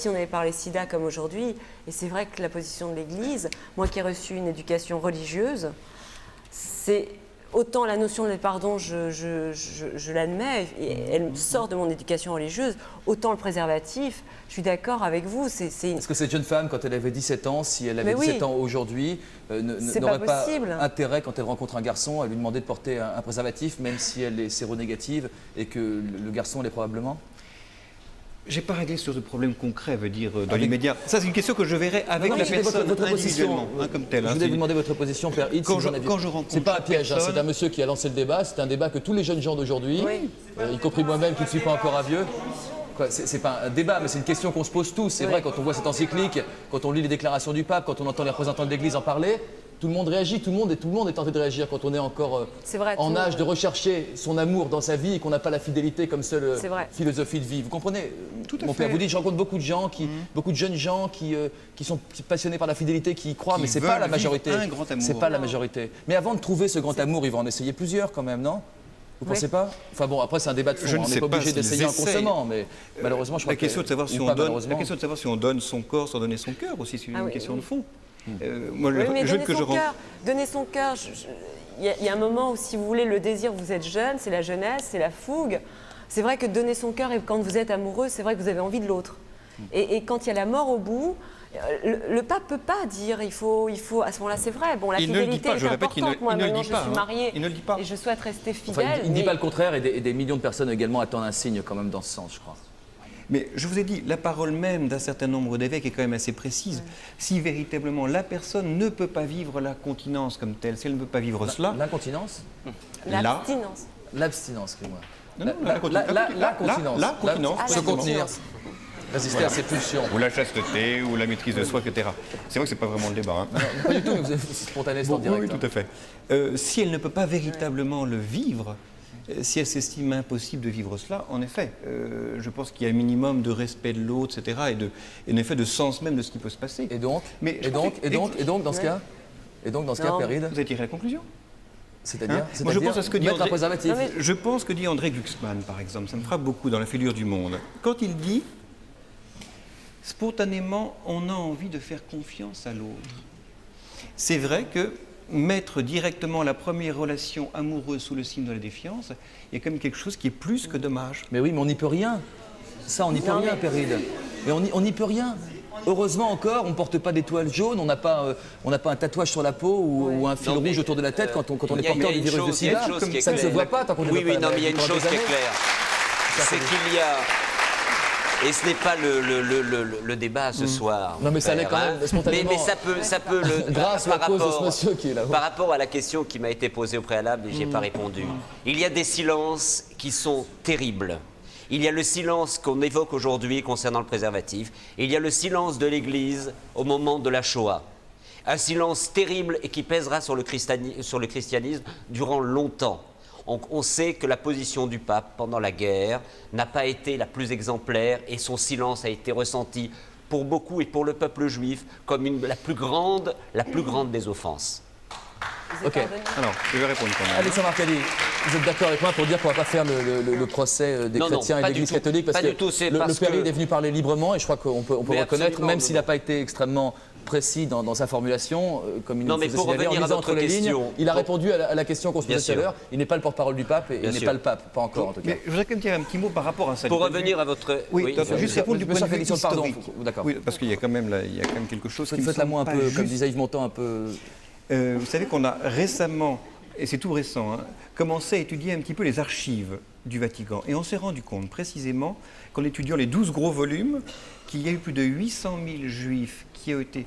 on avait parlé sida comme aujourd'hui. Et c'est vrai que la position de l'Église, moi qui ai reçu une éducation religieuse, c'est... Autant la notion de pardon, je l'admets, et elle sort de mon éducation religieuse, autant le préservatif, je suis d'accord avec vous. Est-ce que cette jeune femme, quand elle avait 17 ans, si elle avait 17 ans aujourd'hui, n'aurait pas intérêt, quand elle rencontre un garçon, à lui demander de porter un préservatif, même si elle est séronégative et que le garçon l'est probablement? J'ai pas réglé sur ce problème concret, veut dire, dans l'immédiat. Ça, c'est une question que je verrai avec la personne votre individuellement, comme telle. Je voulais vous demander votre position, Père Hide. Quand je rencontre... C'est pas un piège, c'est un monsieur qui a lancé le débat. C'est un débat que tous les jeunes gens d'aujourd'hui, y compris moi-même qui ne suis pas encore un vieux, c'est pas un débat, mais c'est une question qu'on se pose tous. C'est vrai, quand on voit cette encyclique, quand on lit les déclarations du pape, quand on entend les représentants de l'Église en parler, tout le monde réagit, tout le monde est tenté de réagir quand on est encore en âge de rechercher son amour dans sa vie et qu'on n'a pas la fidélité comme seule philosophie de vie. Vous comprenez? Mon père vous dit, je rencontre beaucoup de gens, beaucoup de jeunes gens qui sont passionnés par la fidélité, qui y croient, mais c'est pas la majorité. C'est pas la majorité. Mais avant de trouver ce grand amour, il va en essayer plusieurs quand même, non? Vous pensez pas? Enfin bon, après c'est un débat de fond, on n'est pas obligé d'essayer en consommant, mais malheureusement je crois que... La question de savoir si on donne son corps sans donner son cœur aussi, c'est une question de fond. Moi, donner son cœur, il y a un moment où si vous voulez le désir, vous êtes jeune, c'est la jeunesse, c'est la fougue. C'est vrai que donner son cœur et quand vous êtes amoureux, c'est vrai que vous avez envie de l'autre. Et quand il y a la mort au bout, le pape peut pas dire il faut à ce moment-là, c'est vrai. Bon, la fidélité est importante. Moi, maintenant, je suis mariée et je souhaite rester fidèle. Enfin, il ne dit pas le contraire et des millions de personnes également attendent un signe quand même dans ce sens, je crois. Mais je vous ai dit, la parole même d'un certain nombre d'évêques est quand même assez précise. Si véritablement la personne ne peut pas vivre la continence comme telle, si elle ne peut pas vivre cela... L'incontinence? L'abstinence. L'abstinence, excusez-moi. La continence. Se contenir. Résister à ses pulsions. Ou la chasteté, ou la maîtrise de soi, etc. C'est vrai que ce n'est pas vraiment le débat. Hein. Non, pas du tout, mais vous êtes spontané, c'est en direct. Oui, tout à fait. Si elle ne peut pas véritablement le vivre, si elle s'estime impossible de vivre cela, en effet, je pense qu'il y a un minimum de respect de l'autre, etc., et en effet de sens même de ce qui peut se passer. Et donc, dans ce cas, Perride, vous avez tiré la conclusion? C'est-à-dire Moi, je pense à ce que dit André... Je pense que dit André Glucksmann, par exemple. Ça me frappe beaucoup dans La fêlure du monde. Quand il dit spontanément, on a envie de faire confiance à l'autre. C'est vrai que mettre directement la première relation amoureuse sous le signe de la défiance, il y a quand même quelque chose qui est plus que dommage. Mais oui, mais on n'y peut rien. Ça, on n'y peut rien, Perride. Mais on n'y peut rien. Heureusement encore, on ne porte pas d'étoiles jaunes, on n'a pas un tatouage sur la peau ou un fil rouge autour de la tête quand on est porteur du virus de sida. Ça ne se voit pas tant qu'on ne voit pas. Oui, non, mais il y a une chose qui est claire. C'est qu'il y a... Et ce n'est pas le débat ce soir. Non, mais ça l'est quand même spontanément. Mais ça peut le. Grâce à cause de ce monsieur qui est là. Par rapport à la question qui m'a été posée au préalable et je n'ai pas répondu. Il y a des silences qui sont terribles. Il y a le silence qu'on évoque aujourd'hui concernant le préservatif. Et il y a le silence de l'Église au moment de la Shoah. Un silence terrible et qui pèsera sur le christianisme durant longtemps. On sait que la position du pape pendant la guerre n'a pas été la plus exemplaire et son silence a été ressenti pour beaucoup et pour le peuple juif comme la plus grande des offenses. Ok. Alors, je vais répondre quand même. Alexandre Arcadi, vous êtes d'accord avec moi pour dire qu'on ne va pas faire le procès des chrétiens et de l'Église catholique parce que le Perride est venu parler librement et je crois qu'on peut reconnaître, même s'il n'a pas été extrêmement précis dans sa formulation, comme il nous faisait signaler en lisant entre les lignes, il a répondu à la question qu'on se posait tout à l'heure. Il n'est pas le porte-parole du pape et il n'est pas le pape, pas encore en tout cas. Mais je voudrais quand même dire un petit mot par rapport à ça. Pour revenir à votre... Oui, juste répondre du point de vue historique. D'accord. Oui, parce qu'il y a quand même quelque chose qui me semble faites-la moi un peu, juste. comme disait Yves Montand, un peu... Vous savez qu'on a récemment, et c'est tout récent, commencé à étudier un petit peu les archives du Vatican. Et on s'est rendu compte précisément qu'en étudiant les 12 gros volumes, qu'il y a eu plus de 800 000 juifs qui ont été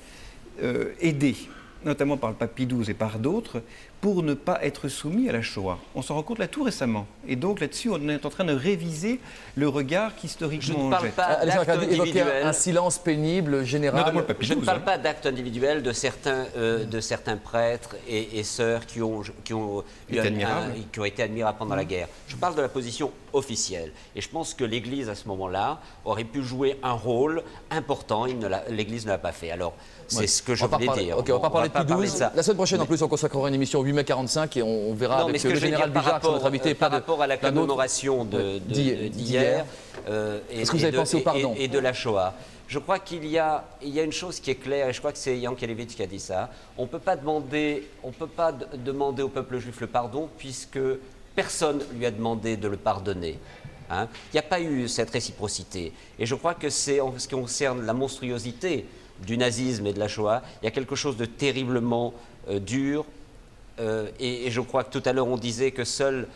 aidés, notamment par le pape Pie XII et par d'autres, pour ne pas être soumis à la Shoah. On s'en rend compte là tout récemment. Et donc là-dessus, on est en train de réviser le regard qu'historiquement on jette. Je ne parle pas d'actes individuels. Un silence pénible, général. Je ne parle pas d'actes individuels de certains prêtres et sœurs qui ont été admirables pendant la guerre. Je parle de la position officielle. Et je pense que l'Église, à ce moment-là, aurait pu jouer un rôle important. L'Église ne l'a pas fait. Alors, c'est ce que je voulais dire. Ok, on va parler de Pie XII. La semaine prochaine, en plus, on consacrera une émission 8 mai 45 et on verra avec le général Bijard, qui est notre invité. Par rapport à la commémoration d'hier et de la Shoah. Je crois qu'il y a une chose qui est claire, et je crois que c'est Jan Kelevitch qui a dit ça. On ne peut pas demander au peuple juif le pardon puisque personne lui a demandé de le pardonner. Il n'y a pas eu cette réciprocité. Et je crois que c'est en ce qui concerne la monstruosité du nazisme et de la Shoah, il y a quelque chose de terriblement dur. Et je crois que tout à l'heure on disait que seuls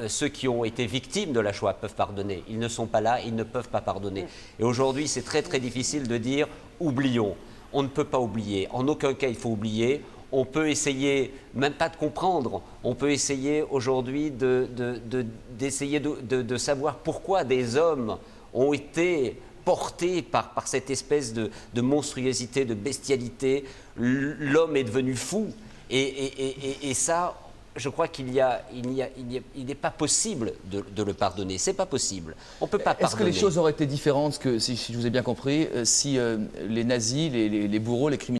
ceux qui ont été victimes de la Shoah peuvent pardonner. Ils ne sont pas là, ils ne peuvent pas pardonner. Et aujourd'hui, c'est très très difficile de dire « oublions ». On ne peut pas oublier. En aucun cas, il faut oublier. On peut essayer, même pas de comprendre, on peut essayer aujourd'hui d'essayer de savoir pourquoi des hommes ont été porté par cette espèce de monstruosité, de bestialité. L'homme est devenu fou. Et ça, je crois qu'il n'est pas possible de le pardonner. C'est pas possible. On peut pas pardonner. Est-ce que les choses auraient été différentes, si je vous ai bien compris, si les nazis, les bourreaux, les criminels